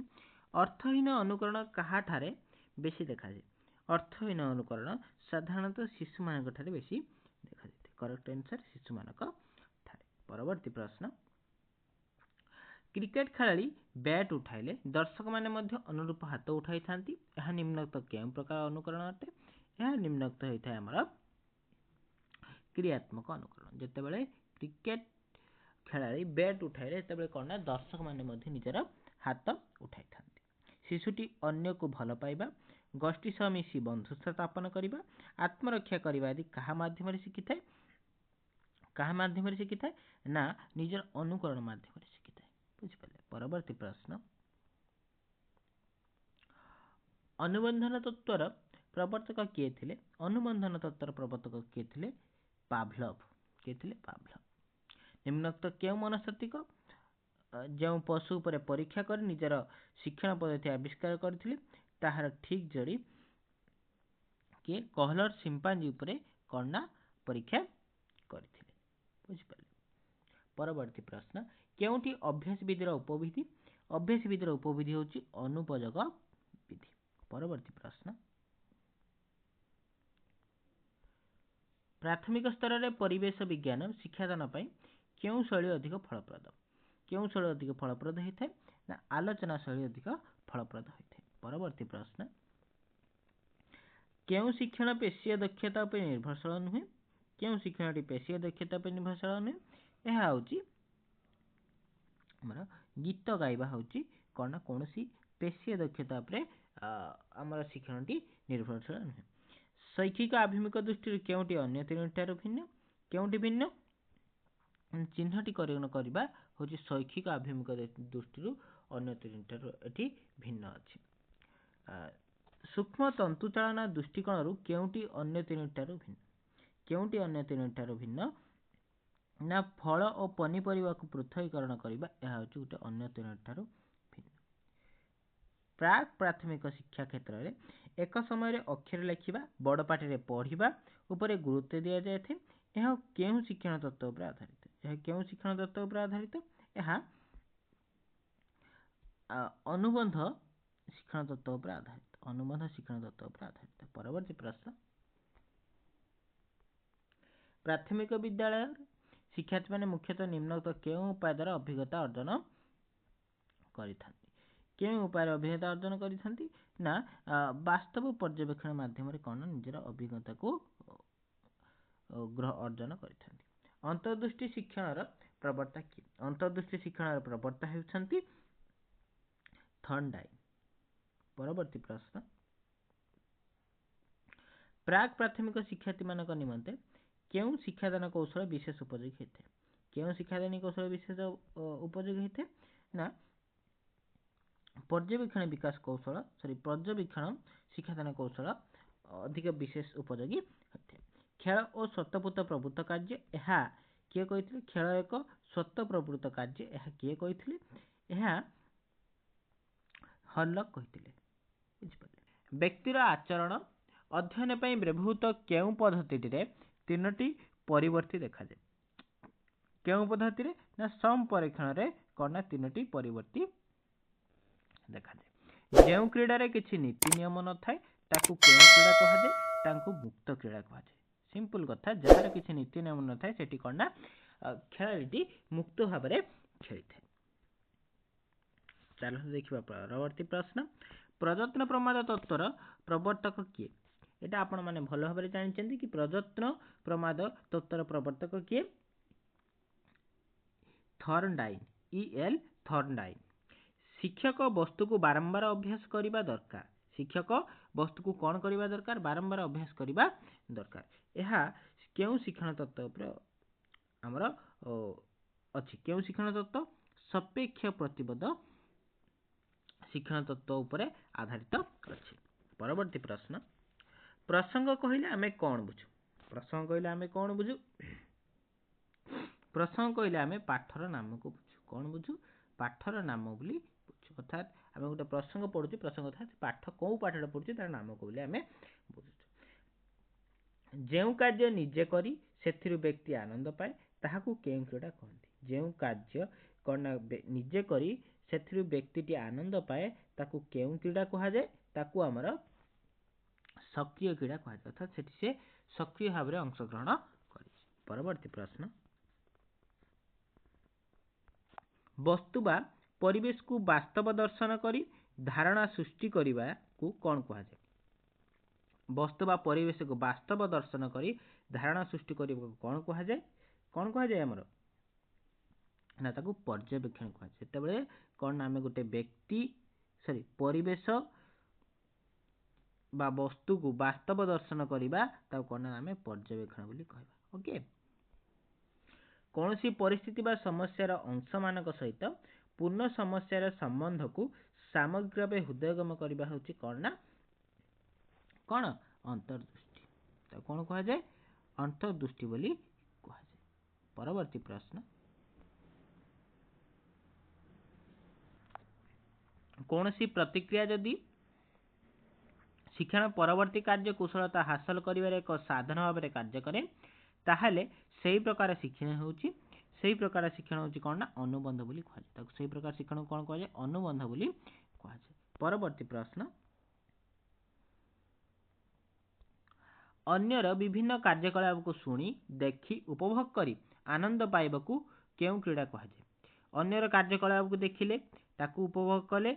ଅର୍ଥହୀନ ଅନୁକରଣ କାହାଠାରେ ବେଶୀ ଦେଖାଯାଏ? ଅର୍ଥହୀନ ଅନୁକରଣ ସାଧାରଣତଃ ଶିଶୁମାନଙ୍କ ଠାରେ ବେଶୀ ଦେଖାଯାଇଥାଏ। କରେକ୍ଟ ଆନ୍ସର ଶିଶୁମାନଙ୍କ ଠାରେ। ପରବର୍ତ୍ତୀ ପ୍ରଶ୍ନ, କ୍ରିକେଟ ଖେଳାଳି ବ୍ୟାଟ୍ ଉଠାଇଲେ ଦର୍ଶକମାନେ ମଧ୍ୟ ଅନୁରୂପ ହାତ ଉଠାଇଥାନ୍ତି, ଏହା ନିମ୍ନୋକ୍ତ କେଉଁ ପ୍ରକାର ଅନୁକରଣ ଅଟେ? ଏହା ନିମ୍ନୋକ୍ତ ହୋଇଥାଏ ଆମର କ୍ରିୟାତ୍ମକ ଅନୁକରଣ। ଯେତେବେଳେ କ୍ରିକେଟ ଖେଳାଳି ବ୍ୟାଟ୍ ଉଠାଇଲେ ସେତେବେଳେ କ'ଣ? ନା ଦର୍ଶକମାନେ ମଧ୍ୟ ନିଜର ହାତ ଉଠାଇଥାନ୍ତି। ଶିଶୁଟି ଅନ୍ୟକୁ ଭଲ ପାଇବା, ଗୋଷ୍ଠୀ ସହ ମିଶି ବନ୍ଧୁତ୍ୱ ସ୍ଥାପନ କରିବା, ଆତ୍ମରକ୍ଷା କରିବା ଆଦି କାହା ମାଧ୍ୟମରେ ଶିଖିଥାଏ? କାହା ମାଧ୍ୟମରେ ଶିଖିଥାଏ? ନା ନିଜର ଅନୁକରଣ ମାଧ୍ୟମରେ ଶିଖିଥାଏ। ବୁଝିପାରିଲେ? ପରବର୍ତ୍ତୀ ପ୍ରଶ୍ନ, ଅନୁବନ୍ଧନ ତତ୍ତ୍ୱର ପ୍ରବର୍ତ୍ତକ କିଏ ଥିଲେ? ଅନୁବନ୍ଧନ ତତ୍ତ୍ୱର ପ୍ରବର୍ତ୍ତକ କିଏ ଥିଲେ? ପାଭଲଭ। କିଏ ଥିଲେ? ପାଭଲଭ। ନିମ୍ନୋକ୍ତ କେଉଁ ମନସ୍ତାତ୍ତ୍ୱିକ ଯେଉଁ ପଶୁ ଉପରେ ପରୀକ୍ଷା କରି ନିଜର ଶିକ୍ଷଣ ପଦ୍ଧତି ଆବିଷ୍କାର କରିଥିଲେ ତାହାର ଠିକ୍ ଯୋଡ଼ି କିଏ? କହଲର ସିମ୍ପାଞ୍ଜି ଉପରେ କ'ଣ? ନା ପରୀକ୍ଷା କରିଥିଲେ। ବୁଝିପାରିଲେ? ପରବର୍ତ୍ତୀ ପ୍ରଶ୍ନ, କେଉଁଠି ଅଭ୍ୟାସ ବିଧିର ଉପବିଧି? ଅଭ୍ୟାସ ବିଧିର ଉପବିଧି ହେଉଛି ଅନୁପଯୋଗ ବିଧି। ପରବର୍ତ୍ତୀ ପ୍ରଶ୍ନ, ପ୍ରାଥମିକ ସ୍ତରରେ ପରିବେଶ ବିଜ୍ଞାନ ଶିକ୍ଷାଦାନ ପାଇଁ କେଉଁ ଶୈଳୀ ଅଧିକ ଫଳପ୍ରଦ? କେଉଁ ଶୈଳୀ ଅଧିକ ଫଳପ୍ରଦ ହୋଇଥାଏ? ନା ଆଲୋଚନା ଶୈଳୀ ଅଧିକ ଫଳପ୍ରଦ ହୋଇଥାଏ। ପରବର୍ତ୍ତୀ ପ୍ରଶ୍ନ, କେଉଁ ଶିକ୍ଷଣ ପେଶୀୟ ଦକ୍ଷତା ଉପରେ ନିର୍ଭରଶୀଳ ନୁହେଁ? କେଉଁ ଶିକ୍ଷଣଟି ପେଶୀୟ ଦକ୍ଷତା ଉପରେ ନିର୍ଭରଶୀଳ ନୁହେଁ? ଏହା ହେଉଛି ଆମର ଗୀତ ଗାଇବା ହେଉଛି କ'ଣ? ନା କୌଣସି ପେଶୀୟ ଦକ୍ଷତା ଉପରେ ଆମର ଶିକ୍ଷଣଟି ନିର୍ଭରଶୀଳ ନୁହେଁ। ଶୈକ୍ଷିକ ଆଭିମୁଖ୍ୟ ଦୃଷ୍ଟିରୁ କେଉଁଟି ଅନ୍ୟ ତିନିଠାରୁ ଭିନ୍ନ? କେଉଁଟି ଭିନ୍ନ? ଚିହ୍ନଟୀକରଣ କରିବା ହେଉଛି ଶୈକ୍ଷିକ ଆଭିମୁଖ୍ୟ ଦୃଷ୍ଟିରୁ ଅନ୍ୟ ତିନିଠାରୁ ଏଠି ଭିନ୍ନ ଅଛି। ସୂକ୍ଷ୍ମ ତନ୍ତୁଚାଳନା ଦୃଷ୍ଟିକୋଣରୁ କେଉଁଟି ଅନ୍ୟ ତିନିଠାରୁ ଭିନ୍ନ? କେଉଁଟି ଅନ୍ୟ ତିନିଠାରୁ ଭିନ୍ନ? ନା ଫଳ ଓ ପନିପରିବାକୁ ପୃଥକୀକରଣ କରିବା, ଏହା ହେଉଛି ଗୋଟେ ଅନ୍ୟ ତିନିଠାରୁ ଭିନ୍ନ। ପ୍ରାକ୍ ପ୍ରାଥମିକ ଶିକ୍ଷା କ୍ଷେତ୍ରରେ ଏକ ସମୟରେ ଅକ୍ଷର ଲେଖିବା, ବଡ଼ ପାଟିରେ ପଢ଼ିବା ଉପରେ ଗୁରୁତ୍ୱ ଦିଆଯାଇଥାଏ। ଏହା କେଉଁ ଶିକ୍ଷଣ ତତ୍ତ୍ୱ ଉପରେ ଆଧାରିତ? ଏହା କେଉଁ ଶିକ୍ଷଣ ତତ୍ତ୍ୱ ଉପରେ ଆଧାରିତ? ଏହା ଅନୁବନ୍ଧ ଶିକ୍ଷଣ ତତ୍ତ୍ୱ ଉପରେ ଆଧାରିତ। ଅନୁବନ୍ଧ ଶିକ୍ଷଣ ତତ୍ତ୍ୱ ଉପରେ ଆଧାରିତ। ପରବର୍ତ୍ତୀ ପ୍ରଶ୍ନ, ପ୍ରାଥମିକ ବିଦ୍ୟାଳୟ ଶିକ୍ଷାର୍ଥୀମାନେ ମୁଖ୍ୟତଃ ନିମ୍ନୋକ୍ତ କେଉଁ ଉପାୟ ଦ୍ୱାରା ଅଭିଜ୍ଞତା ଅର୍ଜନ କରିଥାନ୍ତି? କେଉଁ ଉପାୟରେ ଅଭିଜ୍ଞତା ଅର୍ଜନ କରିଥାନ୍ତି? ନା ବାସ୍ତବ ପର୍ଯ୍ୟବେକ୍ଷଣ ମାଧ୍ୟମରେ କ'ଣ? ନିଜର ଅଭିଜ୍ଞତାକୁ ଅର୍ଜନ କରିଥାନ୍ତି। ଅନ୍ତର୍ଦୃଷ୍ଟି ଶିକ୍ଷଣର ପ୍ରବକ୍ତା କିଏ? ଅନ୍ତର୍ଦୃଷ୍ଟି ଶିକ୍ଷଣର ପ୍ରବକ୍ତା ହେଉଛନ୍ତି ଥର୍ନଡାଇକ। ପରବର୍ତ୍ତୀ ପ୍ରଶ୍ନ, ପ୍ରାକ୍ ପ୍ରାଥମିକ ଶିକ୍ଷାର୍ଥୀମାନଙ୍କ ନିମନ୍ତେ କେଉଁ ଶିକ୍ଷାଦାନ କୌଶଳ ବିଶେଷ ଉପଯୋଗୀ ହୋଇଥାଏ? କେଉଁ ଶିକ୍ଷାଦାନ କୌଶଳ ବିଶେଷ ଉପଯୋଗୀ ହୋଇଥାଏ? ନା ପର୍ଯ୍ୟବେକ୍ଷଣ ଶିକ୍ଷାଦାନ କୌଶଳ ଅଧିକ ବିଶେଷ ଉପଯୋଗୀ ହୋଇଥାଏ। ଖେଳ ଓ ସ୍ୱତଃପ୍ରବୃତ୍ତ ପ୍ରବୃତ୍ତ କାର୍ଯ୍ୟ, ଏହା କିଏ କହିଥିଲେ? ଖେଳ ଏକ ସ୍ୱତଃପ୍ରବୃତ୍ତ କାର୍ଯ୍ୟ, ଏହା କିଏ କହିଥିଲେ? ଏହା ହର୍ଲକ୍ କହିଥିଲେ। ବୁଝିପାରିଲେ? ବ୍ୟକ୍ତିର ଆଚରଣ ଅଧ୍ୟୟନ ପାଇଁ ବ୍ୟବହୃତ କେଉଁ ପଦ୍ଧତିରେ ତିନୋଟି ପରିବର୍ତ୍ତୀ ଦେଖାଯାଏ? କେଉଁ ପଦ୍ଧତିରେ? ନା ସମ ପରୀକ୍ଷଣରେ କ'ଣ ନା ତିନୋଟି ପରିବର୍ତ୍ତୀ ଦେଖାଯାଏ। ଯେଉଁ କ୍ରୀଡ଼ାରେ କିଛି ନୀତି ନିୟମ ନଥାଏ ତାକୁ କେଉଁ କ୍ରୀଡ଼ା କୁହାଯାଏ? ତାଙ୍କୁ ମୁକ୍ତ କ୍ରୀଡ଼ା କୁହାଯାଏ। ସିମ୍ପଲ କଥା, ଯାହାର କିଛି ନୀତି ନିୟମ ନଥାଏ ସେଠି କ'ଣ ନା ଖେଳାଳିଟି ମୁକ୍ତ ଭାବରେ ଖେଳିଥାଏ। ଚାଲନ୍ତୁ ଦେଖିବା ପରବର୍ତ୍ତୀ ପ୍ରଶ୍ନ, ପ୍ରଯତ୍ନ ପ୍ରମାଦ ତତ୍ତ୍ୱର ପ୍ରବର୍ତ୍ତକ କିଏ? এটা ଆପଣମାନେ ଭଲ ଭାବରେ ଜାଣିଛନ୍ତି କି ପ୍ରଯତ୍ନ ପ୍ରମାଦ ତତ୍ତ୍ୱର ପ୍ରବର୍ତ୍ତକ କିଏ? ଥର୍ନଡାଇକ, E.L. ଥର୍ନଡାଇକ। ଶିକ୍ଷକ ବସ୍ତୁକୁ ବାରମ୍ବାର ଅଭ୍ୟାସ କରିବା ଦରକାର। ଶିକ୍ଷକ ବସ୍ତୁକୁ କ'ଣ କରିବା ଦରକାର? ବାରମ୍ବାର ଅଭ୍ୟାସ କରିବା ଦରକାର। ଏହା କେଉଁ ଶିକ୍ଷଣ ତତ୍ତ୍ୱ ଉପରେ ଆମର ଅଛି? କେଉଁ ଶିକ୍ଷଣ ତତ୍ତ୍ୱ? ସାପେକ୍ଷ ପ୍ରତିବାଦ ଶିକ୍ଷଣ ତତ୍ତ୍ୱ ଉପରେ ଆଧାରିତ ଅଛି। ପରବର୍ତ୍ତୀ ପ୍ରଶ୍ନ, ପ୍ରସଙ୍ଗ କହିଲେ ଆମେ କ'ଣ ବୁଝୁ? ପ୍ରସଙ୍ଗ କହିଲେ ଆମେ କ'ଣ ବୁଝୁ? ପ୍ରସଙ୍ଗ କହିଲେ ଆମେ ପାଠର ନାମକୁ ବୁଝୁ। କ'ଣ ବୁଝୁ? ପାଠର ନାମ ବୋଲି ବୁଝୁ। ଅର୍ଥାତ୍ ଆମେ ଗୋଟେ ପ୍ରସଙ୍ଗ ପଢୁଛୁ, ପ୍ରସଙ୍ଗ ଅର୍ଥାତ୍ ପାଠ, କେଉଁ ପାଠଟା ପଢୁଛୁ ତାର ନାମକୁ ବୋଲି ଆମେ ବୁଝୁଛୁ। ଯେଉଁ କାର୍ଯ୍ୟ ନିଜେ କରି ସେଥିରୁ ବ୍ୟକ୍ତି ଆନନ୍ଦ ପାଏ ତାହାକୁ କେଉଁ କ୍ରୀଡ଼ା କହନ୍ତି? ଯେଉଁ କାର୍ଯ୍ୟ କ'ଣ ନା ନିଜେ କରି ସେଥିରୁ ବ୍ୟକ୍ତିଟି ଆନନ୍ଦ ପାଏ ତାକୁ କେଉଁ କ୍ରୀଡ଼ା କୁହାଯାଏ? ତାକୁ ଆମର ସକ୍ରିୟ କ୍ରୀଡ଼ା କୁହାଯାଏ। ଅର୍ଥାତ୍ ସେଠି ସେ ସକ୍ରିୟ ଭାବରେ ଅଂଶଗ୍ରହଣ କରିଛି। ପରବର୍ତ୍ତୀ ପ୍ରଶ୍ନ, ବସ୍ତୁ ବା ପରିବେଶକୁ ବାସ୍ତବ ଦର୍ଶନ କରି ଧାରଣା ସୃଷ୍ଟି କରିବାକୁ କ'ଣ କୁହାଯାଏ? ବସ୍ତୁ ବା ପରିବେଶକୁ ବାସ୍ତବ ଦର୍ଶନ କରି ଧାରଣା ସୃଷ୍ଟି କରିବାକୁ କ'ଣ କୁହାଯାଏ? କ'ଣ କୁହାଯାଏ ଆମର? ନା ତାକୁ ପର୍ଯ୍ୟବେକ୍ଷଣ କୁହାଯାଏ। ସେତେବେଳେ କ'ଣ ନା ଆମେ ଗୋଟେ ପରିବେଶ ବା ବସ୍ତୁକୁ ବାସ୍ତବ ଦର୍ଶନ କରିବା ତାକୁ କ'ଣ ନା ଆମେ ପର୍ଯ୍ୟବେକ୍ଷଣ ବୋଲି କହିବା। ଓକେ। କୌଣସି ପରିସ୍ଥିତି ବା ସମସ୍ୟାର ଅଂଶମାନଙ୍କ ସହିତ ପୂର୍ଣ୍ଣ ସମସ୍ୟାର ସମ୍ବନ୍ଧକୁ ସାମଗ୍ରିକ ଭାବେ ହୃଦୟଙ୍ଗମ କରିବା ହେଉଛି କ'ଣ ନା କ'ଣ? ଅନ୍ତର୍ଦୃଷ୍ଟି। ତାକୁ କ'ଣ କୁହାଯାଏ? ଅନ୍ତର୍ଦୃଷ୍ଟି ବୋଲି କୁହାଯାଏ। ପରବର୍ତ୍ତୀ ପ୍ରଶ୍ନ, କୌଣସି ପ୍ରତିକ୍ରିୟା ଯଦି ଶିକ୍ଷଣ ପରବର୍ତ୍ତୀ କାର୍ଯ୍ୟ କୁଶଳତା ହାସଲ କରିବାରେ ଏକ ସାଧନ ଭାବରେ କାର୍ଯ୍ୟ କରେ ତାହେଲେ ସେହି ପ୍ରକାର ଶିକ୍ଷଣ ହେଉଛି କ'ଣ ନା ଅନୁବନ୍ଧ ବୋଲି କୁହାଯାଏ। ତାକୁ ସେହି ପ୍ରକାର ଶିକ୍ଷଣକୁ କ'ଣ କୁହାଯାଏ? ଅନୁବନ୍ଧ ବୋଲି କୁହାଯାଏ। ପରବର୍ତ୍ତୀ ପ୍ରଶ୍ନ, ଅନ୍ୟର ବିଭିନ୍ନ କାର୍ଯ୍ୟକଳାପକୁ ଶୁଣି ଦେଖି ଉପଭୋଗ କରି ଆନନ୍ଦ ପାଇବାକୁ କେଉଁ କ୍ରୀଡ଼ା କୁହାଯାଏ? ଅନ୍ୟର କାର୍ଯ୍ୟକଳାପକୁ ଦେଖିଲେ ତାକୁ ଉପଭୋଗ କଲେ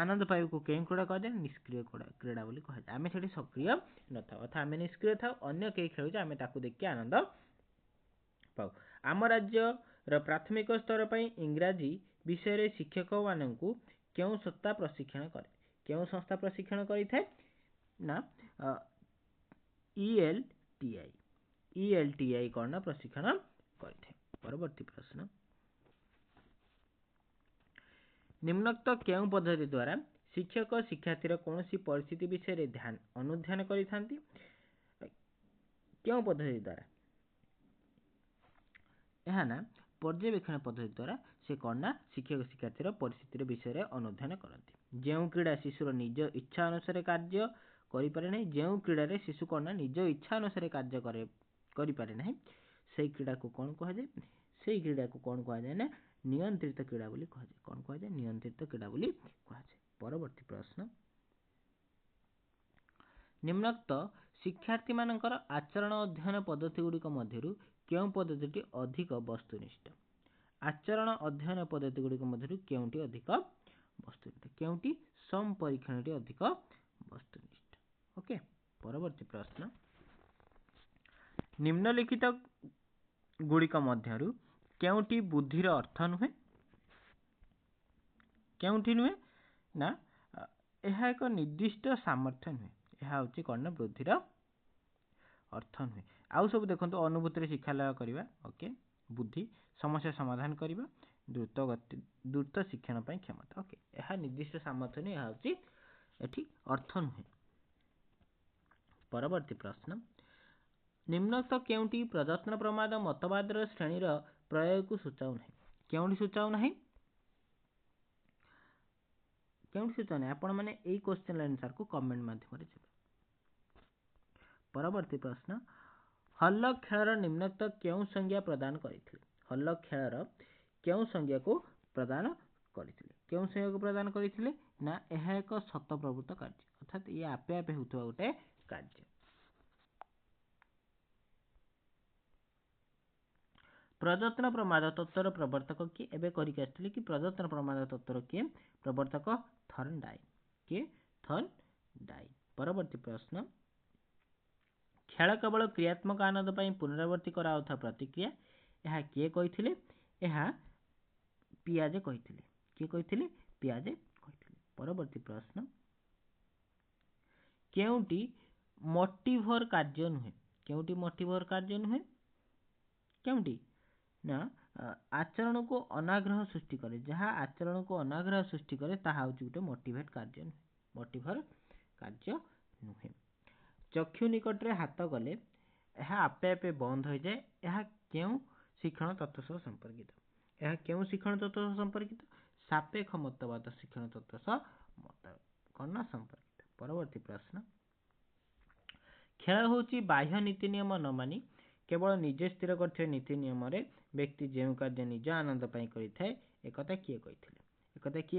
ଆନନ୍ଦ ପାଇବାକୁ କେଉଁ କ୍ରୀଡ଼ା କୁହାଯାଏ? ନିଷ୍କ୍ରିୟ କ୍ରୀଡ଼ା ବୋଲି କୁହାଯାଏ। ଆମେ ସେଠି ସକ୍ରିୟ ନଥାଉ, ଅର୍ଥାତ୍ ଆମେ ନିଷ୍କ୍ରିୟ ଥାଉ, ଅନ୍ୟ କେହି ଖେଳୁଛି ଆମେ ତାକୁ ଦେଖି ଆନନ୍ଦ ପାଉ। ଆମ ରାଜ୍ୟର ପ୍ରାଥମିକ ସ୍ତର ପାଇଁ ଇଂରାଜୀ ବିଷୟରେ ଶିକ୍ଷକମାନଙ୍କୁ କେଉଁ ସଂସ୍ଥା ପ୍ରଶିକ୍ଷଣ କରେ? କେଉଁ ସଂସ୍ଥା ପ୍ରଶିକ୍ଷଣ କରିଥାଏ? ନା ELTI କ'ଣ ନା ପ୍ରଶିକ୍ଷଣ କରିଥାଏ। ପରବର୍ତ୍ତୀ ପ୍ରଶ୍ନ, ନିମ୍ନୋକ୍ତ କେଉଁ ପଦ୍ଧତି ଦ୍ୱାରା ଶିକ୍ଷକ ଶିକ୍ଷାର୍ଥୀର କୌଣସି ପରିସ୍ଥିତି ବିଷୟରେ ଅନୁଧ୍ୟାନ କରିଥାନ୍ତି? କେଉଁ ପଦ୍ଧତି ଦ୍ୱାରା? ଏହା ନା ପର୍ଯ୍ୟବେକ୍ଷଣ ପଦ୍ଧତି ଦ୍ୱାରା ସେ କ'ଣ ନା ଶିକ୍ଷକ ଶିକ୍ଷାର୍ଥୀର ପରିସ୍ଥିତିର ବିଷୟରେ ଅନୁଧ୍ୟାନ କରନ୍ତି। ଯେଉଁ କ୍ରୀଡ଼ା ଶିଶୁର ନିଜ ଇଚ୍ଛା ଅନୁସାରେ କାର୍ଯ୍ୟ କରିପାରେ ନାହିଁ, ଯେଉଁ କ୍ରୀଡ଼ାରେ ଶିଶୁ କ'ଣ ନା ନିଜ ଇଚ୍ଛା ଅନୁସାରେ କାର୍ଯ୍ୟ କରିପାରେ ନାହିଁ ସେଇ କ୍ରୀଡ଼ାକୁ କ'ଣ କୁହାଯାଏ? ସେଇ କ୍ରୀଡ଼ାକୁ କ'ଣ କୁହାଯାଏ? ନା ନିୟନ୍ତ୍ରିତ କ୍ରୀଡ଼ା ବୋଲି କୁହାଯାଏ। କ'ଣ କୁହାଯାଏ? ନିୟନ୍ତ୍ରିତ କ୍ରୀଡ଼ା ବୋଲି କୁହାଯାଏ। ପରବର୍ତ୍ତୀ ପ୍ରଶ୍ନ, ନିମ୍ନୋକ୍ତ ଶିକ୍ଷାର୍ଥୀମାନଙ୍କର ଆଚରଣ ଅଧ୍ୟୟନ ପଦ୍ଧତି ଗୁଡ଼ିକ ମଧ୍ୟରୁ କେଉଁ ପଦ୍ଧତିଟି ଅଧିକ ବସ୍ତୁନିଷ୍ଠ? ଆଚରଣ ଅଧ୍ୟୟନ ପଦ୍ଧତି ଗୁଡ଼ିକ ମଧ୍ୟରୁ କେଉଁଟି ଅଧିକ ବସ୍ତୁନିଷ୍ଠ? କେଉଁଟି? ସମ ପରୀକ୍ଷଣଟି ଅଧିକ ବସ୍ତୁନିଷ୍ଠ। ଓକେ। ପରବର୍ତ୍ତୀ ପ୍ରଶ୍ନ, ନିମ୍ନଲିଖିତ ଗୁଡ଼ିକ ମଧ୍ୟରୁ केउंटी बुद्धिर अर्थ नुहे केउंटी नुहे ना यह एक निर्दिष्ट सामर्थ्य नुहे यह हूँ कौन ना बुद्धिर अर्थ नुहे आउ सब देखो अनुभूति शिक्षा करवा ओके बुद्धि समस्या समाधान करवा द्रुत शिक्षण पर क्षमता ओके यह निर्दिष्ट सामर्थ्य नुहे यह हूँ एठी अर्थ नुहे। परवर्ती प्रश्न निम्नलिखित केउंटी प्रदर्शन प्रमाद मतवाद श्रेणीर प्रयोग को सूचाऊ नहीं केउंटी सूचाऊ नहीं केउंटी सूचाऊ नहीं आपण माने एई क्वेश्चन आंसर को कमेंट माध्यम रे देबे। परवर्ती प्रश्न हल्ल खेलर निम्नलिखित केउ संज्ञा प्रदान करथिले हल्ल खेलर केउ संज्ञा को प्रदान करथिले केउ संज्ञा को प्रदान करथिले ना यह एक सतप्रवृत्त कार्य अर्थात ये आपे आपे होतवा गोटे कार्य। प्रदत्न प्रमाद तत्वर प्रवर्तक किए एबे करिक आसथिले कि प्रदत्न प्रमाद तत्वर किए प्रवर्तक थर्नडाइन किए थर्नडाइन। परवर्ती प्रश्न खेल केवल क्रियात्मक आनंद पई पुनरावृत्ति कराउथा प्रतिक्रिया यह किए कहिथिले यह पियाजे कहिथिले किए कहिथिले पियाजे कहिथिले। परवर्ती प्रश्न केउंटी मोटिभर कार्य नुहे केउंटी मोटिभर कार्य नुहे केउंटी ना आचरण को अनाग्रह सृष्टि करे जहाँ आचरण को अनाग्रह सृष्टि करे ताहा होची गुटे मोटिवेट कार्य नुहे मोटिभर कार्य नुहे। चक्षु निकट रे हाथ गले यह आपे आपे बंद हो जाए यह केउ शिक्षण तत्व सह संपर्कित यह केउ शिक्षण तत्व सह संपर्कित सापेक्ष मतवाद शिक्षण तत्व सह कौन संपर्कित। परवर्ती प्रश्न खेल होची बाह्य नीति नियम न मानी केवल निजे स्थिर करथिबे नीति नियम रे व्यक्ति जेउ कार्य निज आनंद पई करिथाय एकता किए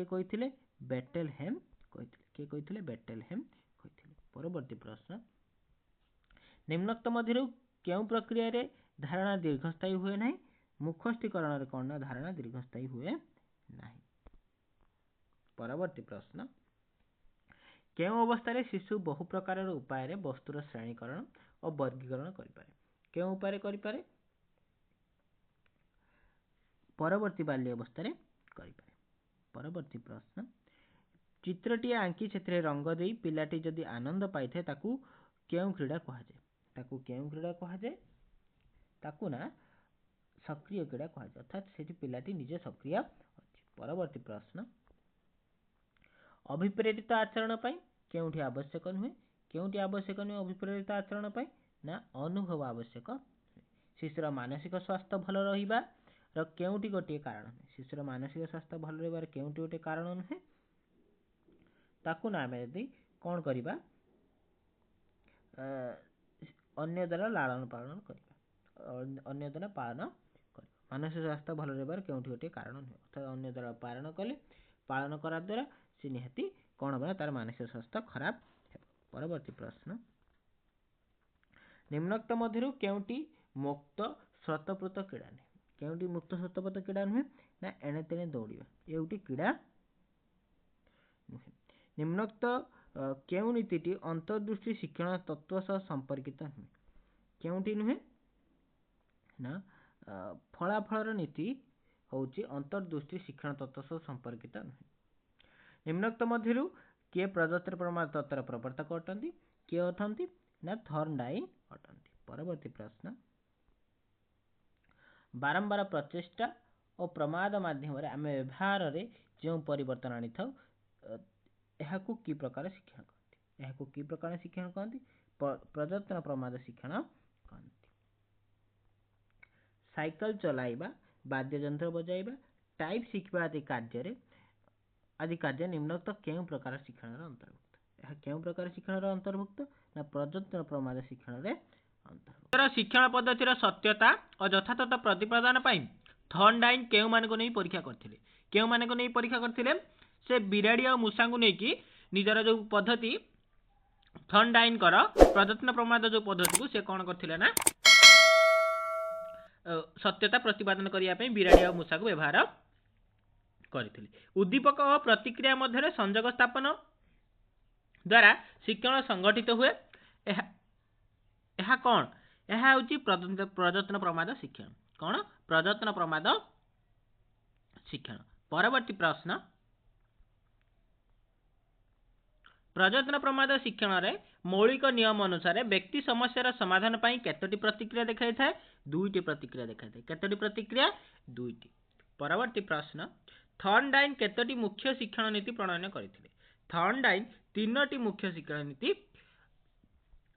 कहिथिले बेटेलहेम कहिथिले। परवर्ती प्रश्न निम्नोक्त मध्यरु केउ प्रक्रिया रे धारणा दीर्घस्थायी हुए नहीं मुखस्थीकरण रे कौन धारणा दीर्घस्थायी हुए नहीं। परवर्ती प्रश्न केउ अवस्था रे शिशु बहु प्रकार उपाय रे वस्तुर श्रेणीकरण और वर्गीकरण करिपारे केउ उपाय करिपारे परवर्ती बाल्य अवस्था रे करिपारे। परवर्ती प्रश्न चित्रटी आंकी से रंग दे पिलाटी जदि आनंद पाई थे ताकू केउ क्रीड़ा कहा जाए ताकू ना सक्रिय क्रीड़ा कहा जाए अर्थात से पिलाटी निजे सक्रिय अछि। परवर्ती प्रश्न अभिप्रेरित आचरण पाई केउठी आवश्यक नुहे अभिप्रेरित आचरण पाई ना अनुभव आवश्यक शिशुर मानसिक स्वास्थ्य भल रहिबा र केउठी गोटे कारण शिशुर मानसिक स्वास्थ्य भल रहिबार केउठी गोटे कारण नुहे ताकू ना आमे यदि कौन करिबा अन्य द्वारा लालन पालन करिबा अन्य द्वारा पालन करिबा मानसिक स्वास्थ्य भल रहिबार केउठी गोटे कारण नुहे अर्थात अन्य द्वारा पालन करा द्वारा से निहाती कौन बना तार मानसिक स्वास्थ्य खराब है। परवर्ती प्रश्न निम्नोक्त मध्यरु केउठी मुक्त स्वतःप्रत क्रीड़ा नहीं केउठी मुक्त स्वतःप्रत क्रीड़ा नुहे ना एणे तेणे दौड़िबा एउठी क्रीड़ा नुहे। निम्नोक्त केउ नीतिटी अंतर्दृष्टि शिक्षण तत्व सह संपर्कित नुहे केउठी नुहे ना फलाफल नीति होची अंतर्दृष्टि शिक्षण तत्व सह संपर्कित नुहे। निम्नोक्त मध्यरु किए प्रदत्त प्रमाण तत्वर प्रवर्तक अटंती किए अटंती ना थर्नडाइन अटंती। परवर्ती प्रश्न बारंबार प्रचेष्टा और प्रमाद माध्यम रे आमे व्यवहार रे जो परिवर्तन आनी थाउ एहाकू की प्रकार शिक्षण कहती प्रदत्त प्रमाद शिक्षण कहती। साइकिल चलाइबा वाद्य यंत्र बजाइबा टाइप शिखबा आदि कार्य निम्नोक्त केउ प्रकार शिक्षण अंतर्भुक्त यह केउ प्रकार शिक्षण अंतर्भुक्त ना प्रदत्त प्रमाद शिक्षण रे अंतर्भुक्त। शिक्षण पद्धतिर सत्यता और यथातथ प्रतिपादन पाई थर्नडाइन केउ मान को नहीं परीक्षा करथिले से बिराड़ी और मूषा को नहीं निजर जो पद्धति थर्नडाइन कर प्रदत्त प्रमाद जो पद्धति को से कौन करथिले ना सत्यता प्रतिपादन करिया पे बिराड़ी और मूषा को व्यवहार करथिले। उद्दीपक और प्रतिक्रिया मध्य संजोग स्थापन द्वारा शिक्षण संगठित हुए यह कौन यह होची प्रदत्त प्रमाद शिक्षण कौन प्रयत्न प्रमाद शिक्षण। परवर्ती प्रश्न, प्रयत्न प्रमाद शिक्षण रे मौलिक नियम अनुसार व्यक्ति समस्यार समाधान पाई केतोटी प्रतिक्रिया देखाई थाए? दुईटी प्रतिक्रिया देखाई थाए। केतोटी प्रतिक्रिया? दुईटी। परवर्ती प्रश्न, थर्नडाइन केतोटी मुख्य शिक्षण नीति प्रणयन करथिले? थर्नडाइन तीनोटी मुख्य शिक्षण नीति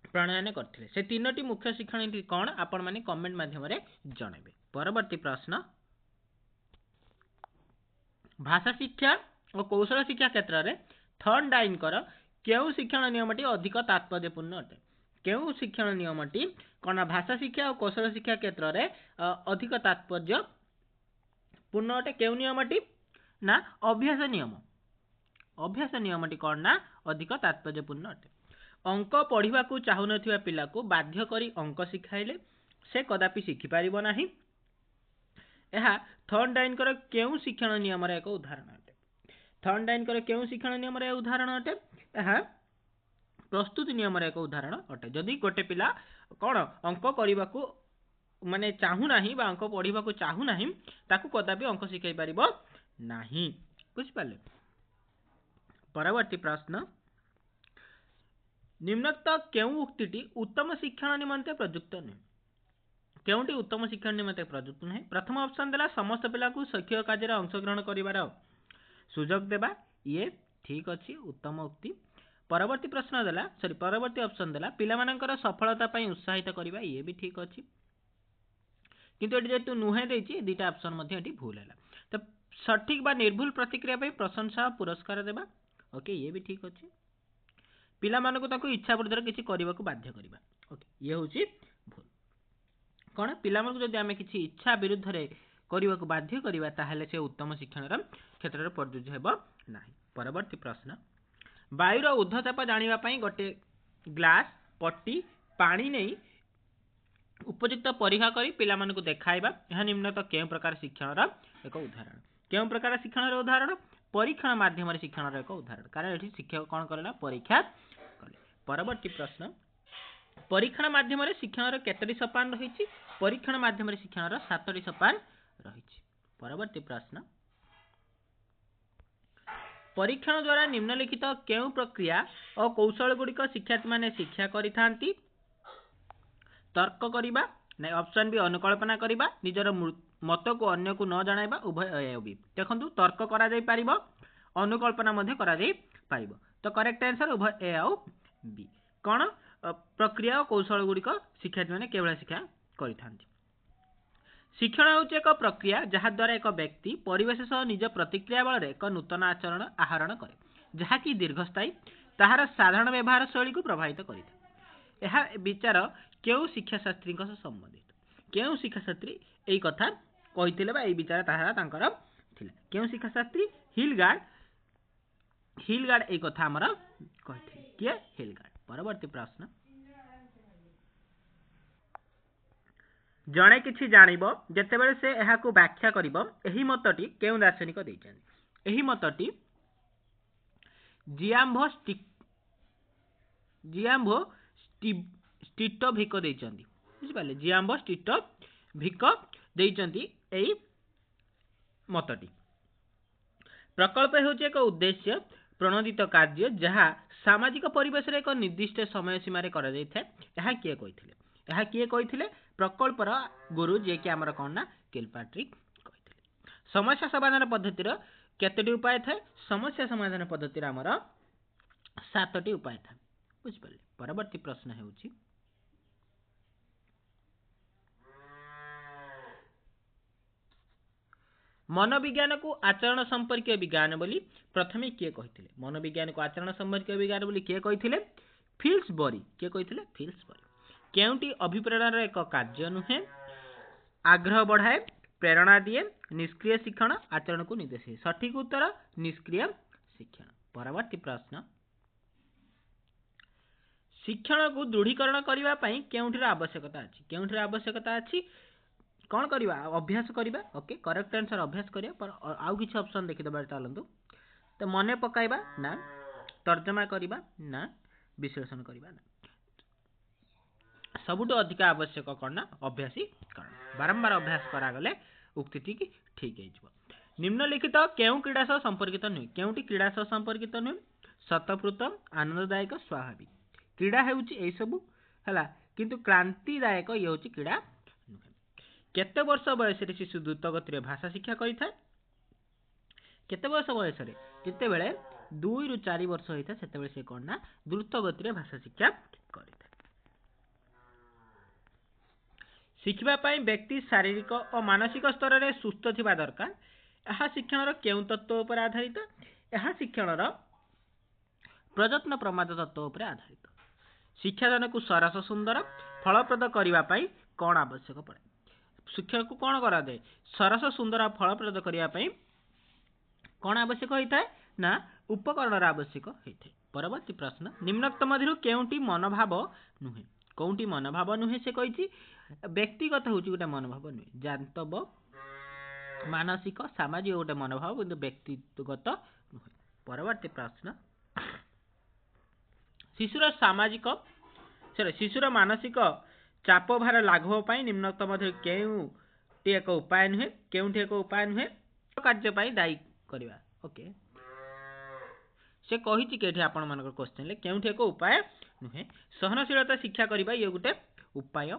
प्रणयन करथिले। से तीनोटी मुख्य शिक्षण नीति कौन आपण माने कमेंट माध्यम रे जणाइबे। परवर्ती प्रश्न, भाषा शिक्षा और कौशल शिक्षा क्षेत्र में थर्नडाइन कर केउ शिक्षण नियमटी अधिक तात्पर्यपूर्ण अटे? केउ शिक्षण नियमटी कौन भाषा शिक्षा और कौशल शिक्षा क्षेत्र में अधिक तात्पर्यपूर्ण अटे? केउ नियमटी ना अभ्यास नियम। अभ्यास नियमटी कौन ना अधिक तात्पर्यपूर्ण अटे। अंक पढ़ा चाहू नथिबा पिला को बाध्य करी अंक शिखाइले से कदापि शिखि पारिबो नाही। यह थर्नडाइन कर केउ शिक्षण नियम रे एक उदाहरण अटे? थर्नडाइन कर केउ शिक्षण नियम रे उदाहरण अटे? यह प्रस्तुति नियम रे एक उदाहरण अटे। जदि गोटे पिला कौन अंक करने को माने चाहू नाही बा अंक पढ़ा को चाहू नाही ताकू कदापि अंक शिखाई पारिबो नाही। बुझि पाले। परवर्ती प्रश्न, निम्नोक्त केउ उक्तिटी उत्तम शिक्षण निमंते प्रयुक्त नुहे? केउटी उत्तम शिक्षण निमंते प्रयुक्त नुहे? प्रथम ऑप्शन देला समस्त पिला को शैक्षिक कार्य अंशग्रहण करिवार सुजोग देबा, ये ठीक अछि, उत्तम उक्ति। परवर्ती प्रश्न देला परवर्ती ऑप्शन देला पिला मानकर सफलता पई उत्साहित करिबा, ये भी ठीक अछि। किंतु एटी जेतु नुहे देछि दुटा ऑप्शन मध्ये एटी भूल हैला। तो सठिक बा निर्भुल प्रतिक्रिया पई प्रशंसा पुरस्कार देबा, ओके, ये भी ठीक अछि। पिला मानको ताको इच्छा विरुद्ध किछि करबा को बाध्य करबा, ओके, ये होछि भूल। कोन पिला मानको जदि आमे किछि इच्छा विरुद्ध रे करबा को बाध्य करबा ताहेले से उत्तम शिक्षण क्षेत्र रे प्रयोज्य हेबो नाही। परवर्ती प्रश्न, वायुर ऊर्ध्वचाप जानिबा पई गोटे ग्लास पट्टी पानी नहीं उपयुक्त परीक्षा करी पिला मानको देखाइबा, यह निम्नत केउ प्रकार शिक्षण रा एक उदाहरण? केउ प्रकार शिक्षण रा उदाहरण? परीक्षण माध्यम रे शिक्षण रा एक उदाहरण। कारण एठी शिक्षक कोन करला? परीक्षा कले। परवर्ती प्रश्न, परीक्षण माध्यम रे शिक्षण रा केतोटी सोपान रहिछि? परीक्षण माध्यम रे शिक्षण रा 7टी सोपान रहिछि। परवर्ती प्रश्न, परीक्षण द्वारा निम्नलिखित केउ प्रक्रिया और कौशल गुड़िक शिक्षार्थी माने शिक्षा करिथांती? तर्क करिबा, नै ऑप्शन बी अनुकल्पना करिबा, निजर मत को अन्य को न जणाइबा, उभय ए बी। देखंतु तर्क करा जाई पारिबो, अनुकल्पना मध्ये करा जाई पारिबो। तो करेक्ट आंसर उभय ए आउ बी। कोन प्रक्रिया और कौशल गुड़िक शिक्षार्थी माने केवल शिक्षा करिथांती? शिक्षण होउचे एक प्रक्रिया जहा द्वारा एक व्यक्ति परिवेश सह निज प्रतिक्रिया बल एक नूतन आचरण आहरण करे, जहा कि दीर्घस्थायी ताहार साधारण व्यवहार शैली को प्रभावित करिଥାଏ। यह विचार केउ शिक्षाशास्त्री संबंधित? केउ शिक्षाशास्त्री एई कथा कहिथिले बा एई विचार ताहार तांकर थिला? केउ शिक्षाशास्त्री? हिलगार्ड। हिलगार्ड एई कथा हमर कहिथिले। के? हिलगार्ड। परवर्ती प्रश्न, जणे किछि जानिबो जेतेबेले से एहाकू व्याख्या करिबो, एही मतटी केउ दार्शनिक दैछन? एही मतटी जियाम्बो स्टिटोभिको दैछन्ती। बुझि पाले? जियाम्बो स्टिटोभिको दैछन्ती एही मतटी। प्रकल्प हेउचे एक उद्देश्य प्रणोदित कार्य जहा सामाजिक परिवेश रे एक निर्दिष्ट समय सीमा रे करा जायथाय। एहा किए कहिथिले? एहा किए कहिथिले? प्रकल्पर गुरु जे कि हमर कोन ना किलपाट्रिक कहिथिले। समस्या समाधान पद्धति रो केतोटी उपाय थाए? समस्या समाधान पद्धति रो हमर 7टी उपाय थाए। बुझि पाले? परवर्ती प्रश्न हेउची, मनोविज्ञान को आचरण संपर्कीय विज्ञान बोली प्रथमे किए कहिथिले? मनोविज्ञान को आचरण संपर्कीय विज्ञान बोली किए कहिथिले? फिल्सबरी। किए कहिथिले? फिल्सबरी। केउटी अभिप्रेरण एक कार्य नुहे, आग्रह बढ़ाए, प्रेरणा दिए, निष्क्रिय शिक्षण, आचरण को निर्देश। सठिक उत्तर निष्क्रिय शिक्षण। परवर्ती प्रश्न, शिक्षण को दृढ़ीकरण करबा पई केउठिर आवश्यकता अछि? केउठिर आवश्यकता अछि? कौन करबा? अभ्यास करबा। ओके, करेक्ट आंसर अभ्यास करिया। पर आउ किछि ऑप्शन देखि दबा चालंतु। तो मने पकाइबा ना, तर्जमा करबा ना, विश्लेषण करबा ना। सबुठु अधिक आवश्यक कौन ना अभ्यासीकरण बारंबार अभ्यास करागले उक्तिटी की ठीक है। निम्नलिखित केउं क्रीड़ा सह संपर्कित नुहे केउंटी क्रीड़ा सह संपर्कित नुहे शतपृत आनंददायक स्वाभाविक क्रीड़ा हेउची एई सबु हला किंतु क्रांतिदायक ये होची क्रीड़ा नुहे। केते वर्ष बयस रे शिशु द्रुत गति रे भाषा शिक्षा करिथाय केते वर्ष बयस रे केते बेले 2 रु 4 वर्ष होइता सेते बेले से कोन ना द्रुत गति रे भाषा शिक्षा करिथाय। शिखिबा पई व्यक्ति शारीरिक और मानसिक स्तर रे सुस्थ थिबा दरकार यह शिक्षण केउं तत्व पर आधारित यह शिक्षण प्रयत्न प्रमाद तत्व पर आधारित। शिक्षादान को सरस सुंदर फलप्रद करने पाई कौन आवश्यक पड़े शिक्षा को कौन करा दे सरस सुंदर फलप्रद करने कौन आवश्यक होता है ना उपकरण आवश्यक होता है। परवर्ती प्रश्न निम्नोक्त मध्य केउंटी मनोभाव नुहे कौंटी मनोभाव नुहे से कही व्यक्तिगत हूँ गोटे मनोभाव नुहे जानतब मानसिक सामाजिक गोटे मनोभाव किंतु व्यक्तिगत नुहे। परवर्ती प्रश्न शिशुर सामाजिक शिशुर मानसिक चाप भार लाघव पाई निम्नोक्त मध्य केउंटी एक उपाय नुहे केउंटी एक उपाय नुहे कार्य पाई दायी करवा ओके से कही कि आपण मान क्वेश्चन केउंठी एक उपाय नुहे सहनशीलता शिक्षा करबा ये गोटे उपाय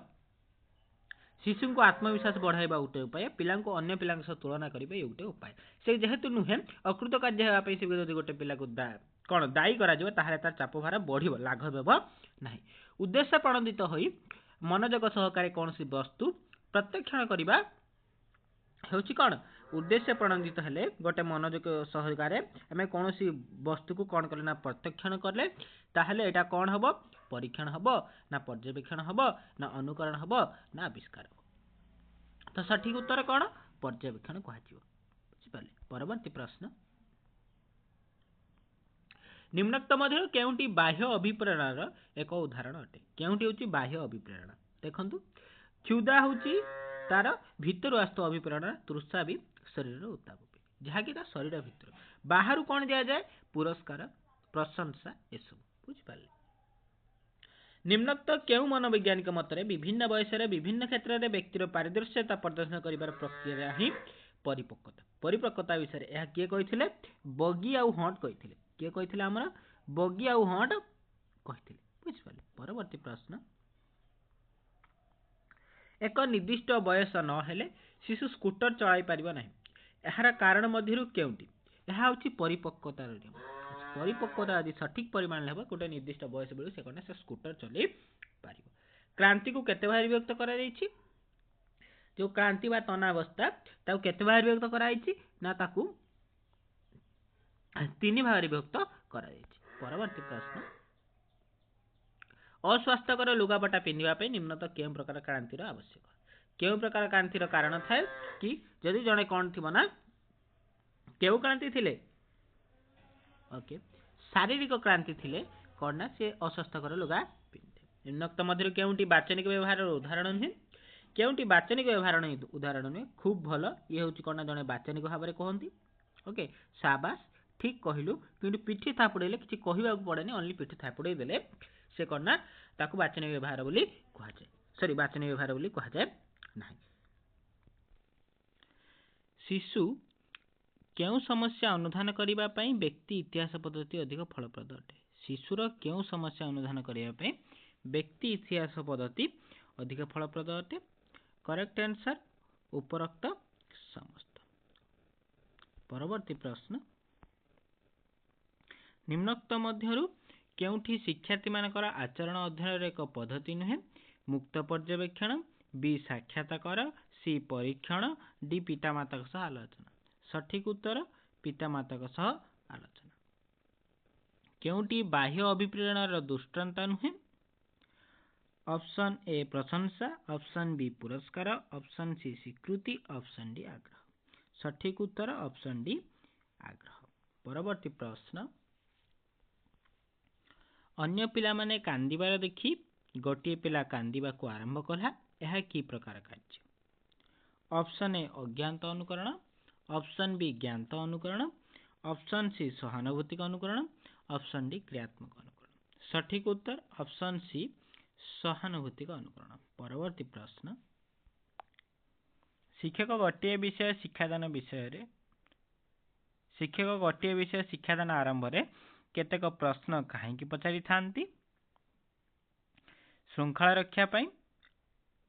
शिशु को आत्मविश्वास बढ़ाइबा गोटे उपाय पिला को अन्य पिला तुलना करबा ये गोटे उपाय से जेहेतु नुहे अकृत कार्य होगा से गोटे पिला को कौन दायी करा तार चाप भार बढ़ लाघव हेब ना उद्देश्य प्रणोदित हो मनोजग सहकारे कौन सी वस्तु प्रत्यक्षण करबा हेउची कौन उद्देश्य प्रणोदित हेले गोटे मनोजग सहकारे आम कौन सी वस्तु को कौन कले ना प्रत्यक्षण कले ताहले एटा कौन हबो परीक्षण हबो ना पर्यवेक्षण हबो ना अनुकरण हबो ना आविष्कार हबो। तो सठिक उत्तर कौन पर्यवेक्षण कहजिवो बुझिपाले। परवर्ती प्रश्न निम्नोक्त मध्य केउंटी बाह्य अभिप्रेरणार एक उदाहरण अटे केउंटी होची बाह्य अभिप्रेरणा देखंतु क्षुधा होची तार भितर आस्तु अभिप्रेरणा तृषा भी शरीर उत्ताप जहाँकि शरीर भितर बाहर कौन दिया जाए पुरस्कार प्रशंसा ये सब बुझिपारे। निम्नोक्त केउ मनोवैज्ञानिक मतरे विभिन्न बयस विभिन्न क्षेत्र में व्यक्तिर पारदर्शिता प्रदर्शन कर प्रक्रिया ही परिपक्वता परिपक्वता विषय यह किए कही बगी आउ हंट कही किए कही आमर बगी आउ हंट कही बुझिपारे। परवर्ती प्रश्न एक निर्दिष्ट बयस न हेले शिशु स्कूटर चलाई पारिबा नाही यार कारण मध्यरु केउंटी यह होची परिपक्वतार नियम परिपक्वता यदि सठिक परिमाण हेबा गोटे निर्दिष्ट बयस बेलू से कोने से स्कूटर चलाई पारिबो। क्रांति को केते भाग विभक्त करा जायछि जो क्रांति बा तनावस्था ताको केते भाग विभक्त करा जायछि ना ताकू 3 भाग विभक्त करा जायछि। परवर्ती प्रश्न अस्वास्थ्यकर लुगापटा पिंधिबा निम्नत केउं प्रकार क्रांतिर आवश्यक केउं प्रकार क्रांतिर कारण थाए कि जदि जणे कौन थिबो ना केउं क्रांति थिले ओके शारीरिक क्रांति थिले कौन ना से अस्वास्थ्यकर लुगा पिंधे। निम्नोक्त मध्य केउंटी वाचनिक व्यवहार उदाहरण नुहे केउंटी वाचनिक व्यवहार उदाहरण नुहे खूब भल ये होची कौन ना जणे वाचनिक भाव में कहती ओके शाबाश ठीक कहलु किंतु पिठी थापुड़ेले किछि कहिबाक पड़ेनी ओनली पिठी थापुड़े देले से कौन ना ताकू वाचनिक व्यवहार बोली कहा जाए सॉरी वाचनिक व्यवहार बोली कहा जाए नहीं। शिशु केउं समस्या अनुधान करिबा पई व्यक्ति इतिहास पद्धति अधिक फलप्रद अटे शिशुर केउं समस्या अनुधान करिबा पई व्यक्ति इतिहास पद्धति अधिक फलप्रद अटे करेक्ट आंसर उपरोक्त समस्त। परवर्ती प्रश्न निम्नोक्त मध्यरु केउंठी शिक्षार्थी मानकर आचरण अध्ययन एक पद्धति नुहे मुक्त पर्यवेक्षण बी साक्षात्कार सी परीक्षण डी पितामाता सह आलोचना सठिक उत्तर पितामाता सह आलोचना। केउंटी बाह्य अभिप्रेरणार दृष्टांत नुहे ऑप्शन ए प्रशंसा ऑप्शन बी पुरस्कार ऑप्शन सी स्वीकृति ऑप्शन डी आग्रह सठिक उत्तर ऑप्शन डी आग्रह। परवर्ती प्रश्न अन्य पिला माने कांदिबार देखि गोटे पिला कांदिबा को आरंभ कला यह की प्रकार कार्य ऑप्शन ए अज्ञात अनुकरण ऑप्शन बी ज्ञात अनुकरण ऑप्शन सी सहानुभूतिक अनुकरण ऑप्शन डी क्रियात्मक अनुकरण सठिक उत्तर ऑप्शन सी ସହାନୁଭୂତିକ ଅନୁକରଣ। ପରବର୍ତ୍ତୀ ପ୍ରଶ୍ନ, ଶିକ୍ଷକ ଗୋଟିଏ ବିଷୟ ଶିକ୍ଷାଦାନ ଆରମ୍ଭରେ କେତେକ ପ୍ରଶ୍ନ କାହିଁକି ପଚାରିଥାନ୍ତି? ଶୃଙ୍ଖଳା ରକ୍ଷା ପାଇଁ,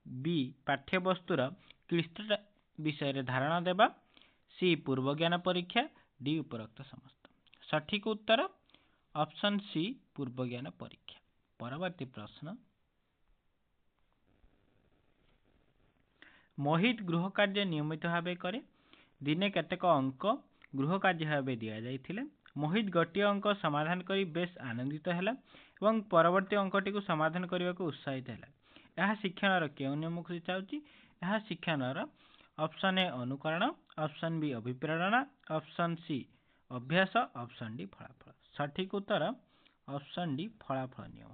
ବି ପାଠ୍ୟବସ୍ତୁର କ୍ଲିଷ୍ଟତା ବିଷୟରେ ଧାରଣା ଦେବା, ସି ପୂର୍ବଜ୍ଞାନ ପରୀକ୍ଷା, ଡି ଉପରୋକ୍ତ ସମସ୍ତ। ସଠିକ ଉତ୍ତର ଅପସନ୍ ସି ପୂର୍ବଜ୍ଞାନ ପରୀକ୍ଷା। ପରବର୍ତ୍ତୀ ପ୍ରଶ୍ନ, ମୋହିତ ଗୃହ କାର୍ଯ୍ୟ ନିୟମିତ ଭାବେ କରେ। ଦିନେ କେତେକ ଅଙ୍କ ଗୃହ କାର୍ଯ୍ୟ ଭାବେ ଦିଆଯାଇଥିଲେ। ମୋହିତ ଗୋଟିଏ ଅଙ୍କ ସମାଧାନ କରି ବେଶ ଆନନ୍ଦିତ ହେଲା ଏବଂ ପରବର୍ତ୍ତୀ ଅଙ୍କଟିକୁ ସମାଧାନ କରିବାକୁ ଉତ୍ସାହିତ ହେଲା। ଏହା ଶିକ୍ଷଣର କେଉଁ ନିୟମକୁ ସୂଚାଉଛି? ଏହା ଶିକ୍ଷଣର ଅପସନ୍ ଏ ଅନୁକରଣ, ଅପସନ୍ ବି ଅଭିପ୍ରେରଣା, ଅପସନ୍ ସି ଅଭ୍ୟାସ, ଅପସନ୍ ଡି ଫଳାଫଳ। ସଠିକ ଉତ୍ତର ଅପସନ୍ ଡି ଫଳାଫଳ ନିୟମ।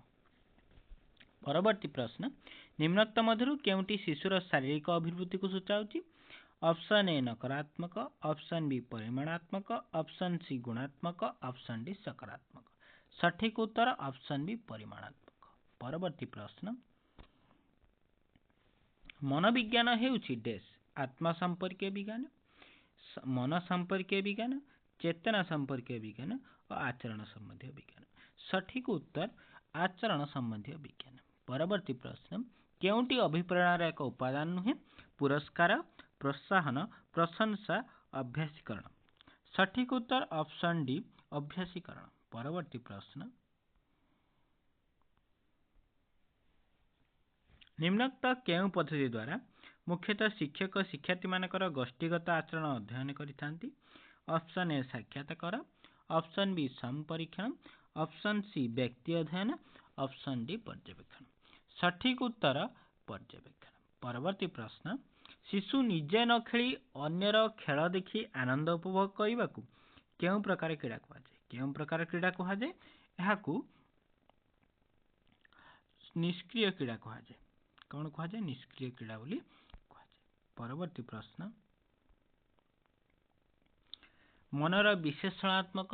ପରବର୍ତ୍ତୀ ପ୍ରଶ୍ନ, ନିମ୍ନୋକ୍ତ ମଧ୍ୟରୁ କେଉଁଟି ଶିଶୁର ଶାରୀରିକ ଅଭିବୃଦ୍ଧିକୁ ସୂଚାଉଛି? ଅପସନ୍ ଏ ନକାରାତ୍ମକ, ଅପସନ୍ ବି ପରିମାଣାତ୍ମକ, ଅପସନ୍ ସି ଗୁଣାତ୍ମକ, ଅପସନ୍ ଡି ସକାରାତ୍ମକ। ସଠିକ ଉତ୍ତର ଅପସନ୍ ବି ପରିମାଣାତ୍ମକ। ପରବର୍ତ୍ତୀ ପ୍ରଶ୍ନ, ମନୋବିଜ୍ଞାନ ହେଉଛି ଡେସ୍? ଆତ୍ମା ସମ୍ପର୍କୀୟ ବିଜ୍ଞାନ, ମନ ସମ୍ପର୍କୀୟ ବିଜ୍ଞାନ, ଚେତନା ସମ୍ପର୍କୀୟ ବିଜ୍ଞାନ ଓ ଆଚରଣ ସମ୍ବନ୍ଧୀୟ ବିଜ୍ଞାନ। ସଠିକ ଉତ୍ତର ଆଚରଣ ସମ୍ବନ୍ଧୀୟ ବିଜ୍ଞାନ। ପରବର୍ତ୍ତୀ ପ୍ରଶ୍ନ, କେଉଁଟି ଅଭିପ୍ରେରଣାର ଏକ ଉପାଦାନ ନୁହେଁ? ପୁରସ୍କାର, ପ୍ରୋତ୍ସାହନ, ପ୍ରଶଂସା, ଅଭ୍ୟାସୀକରଣ। ସଠିକ ଉତ୍ତର ଅପସନ୍ ଡି ଅଭ୍ୟାସୀକରଣ। ପରବର୍ତ୍ତୀ ପ୍ରଶ୍ନ, ନିମ୍ନୋକ୍ତ କେଉଁ ପଦ୍ଧତି ଦ୍ୱାରା ମୁଖ୍ୟତଃ ଶିକ୍ଷକ ଶିକ୍ଷାର୍ଥୀମାନଙ୍କର ଗୋଷ୍ଠୀଗତ ଆଚରଣ ଅଧ୍ୟୟନ କରିଥାନ୍ତି? ଅପସନ୍ ଏ ସାକ୍ଷାତକାର, ଅପସନ୍ ବି ସମପରୀକ୍ଷଣ, ଅପସନ୍ ସି ବ୍ୟକ୍ତି ଅଧ୍ୟୟନ, ଅପସନ୍ ଡି ପର୍ଯ୍ୟବେକ୍ଷଣ। ସଠିକ ଉତ୍ତର ପର୍ଯ୍ୟବେକ୍ଷଣ। ପରବର୍ତ୍ତୀ ପ୍ରଶ୍ନ, ଶିଶୁ ନିଜେ ନ ଖେଳି ଅନ୍ୟର ଖେଳ ଦେଖି ଆନନ୍ଦ ଉପଭୋଗ କରିବାକୁ କେଉଁ ପ୍ରକାର କ୍ରୀଡ଼ା କୁହାଯାଏ? କେଉଁ ପ୍ରକାର କ୍ରୀଡ଼ା କୁହାଯାଏ? ଏହାକୁ ନିଷ୍କ୍ରିୟ କ୍ରୀଡ଼ା କୁହାଯାଏ। କ'ଣ କୁହାଯାଏ? ନିଷ୍କ୍ରିୟ କ୍ରୀଡ଼ା ବୋଲି କୁହାଯାଏ। ପରବର୍ତ୍ତୀ ପ୍ରଶ୍ନ, ମନର ବିଶ୍ଳେଷଣାତ୍ମକ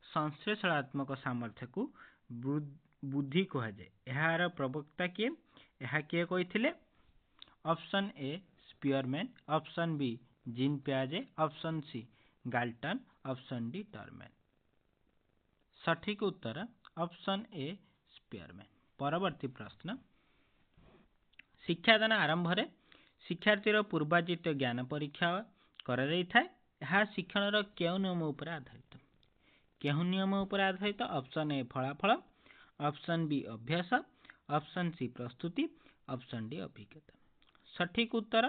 ସଂଶ୍ଳେଷଣାତ୍ମକ ସାମର୍ଥ୍ୟକୁ ବୁଦ୍ଧି କୁହାଯାଏ। ଏହାର ପ୍ରବକ୍ତା କିଏ? ଏହା କିଏ କହିଥିଲେ? Option A Spearman, option B Jean ପିଆଜେ, option C Galton, option D Terman. ସଠିକ ଉତ୍ତର ଅପସନ୍ ଏ ସ୍ପିୟରମ୍ୟାନ୍। ପରବର୍ତ୍ତୀ ପ୍ରଶ୍ନ, ଶିକ୍ଷାଦାନ ଆରମ୍ଭରେ ଶିକ୍ଷାର୍ଥୀର ପୂର୍ବାର୍ଜିତ ଜ୍ଞାନ ପରୀକ୍ଷା କରାଯାଇଥାଏ। ଏହା ଶିକ୍ଷଣର କେଉଁ ନିୟମ ଉପରେ ଆଧାରିତ? କେଉଁ ନିୟମ ଉପରେ ଆଧାରିତ? ଅପସନ୍ ଏ ଫଳାଫଳ, ଅପସନ୍ ବି ଅଭ୍ୟାସ, ଅପସନ୍ ସି ପ୍ରସ୍ତୁତି, ଅପସନ୍ ଡି ଅଭିଜ୍ଞତା। ସଠିକ ଉତ୍ତର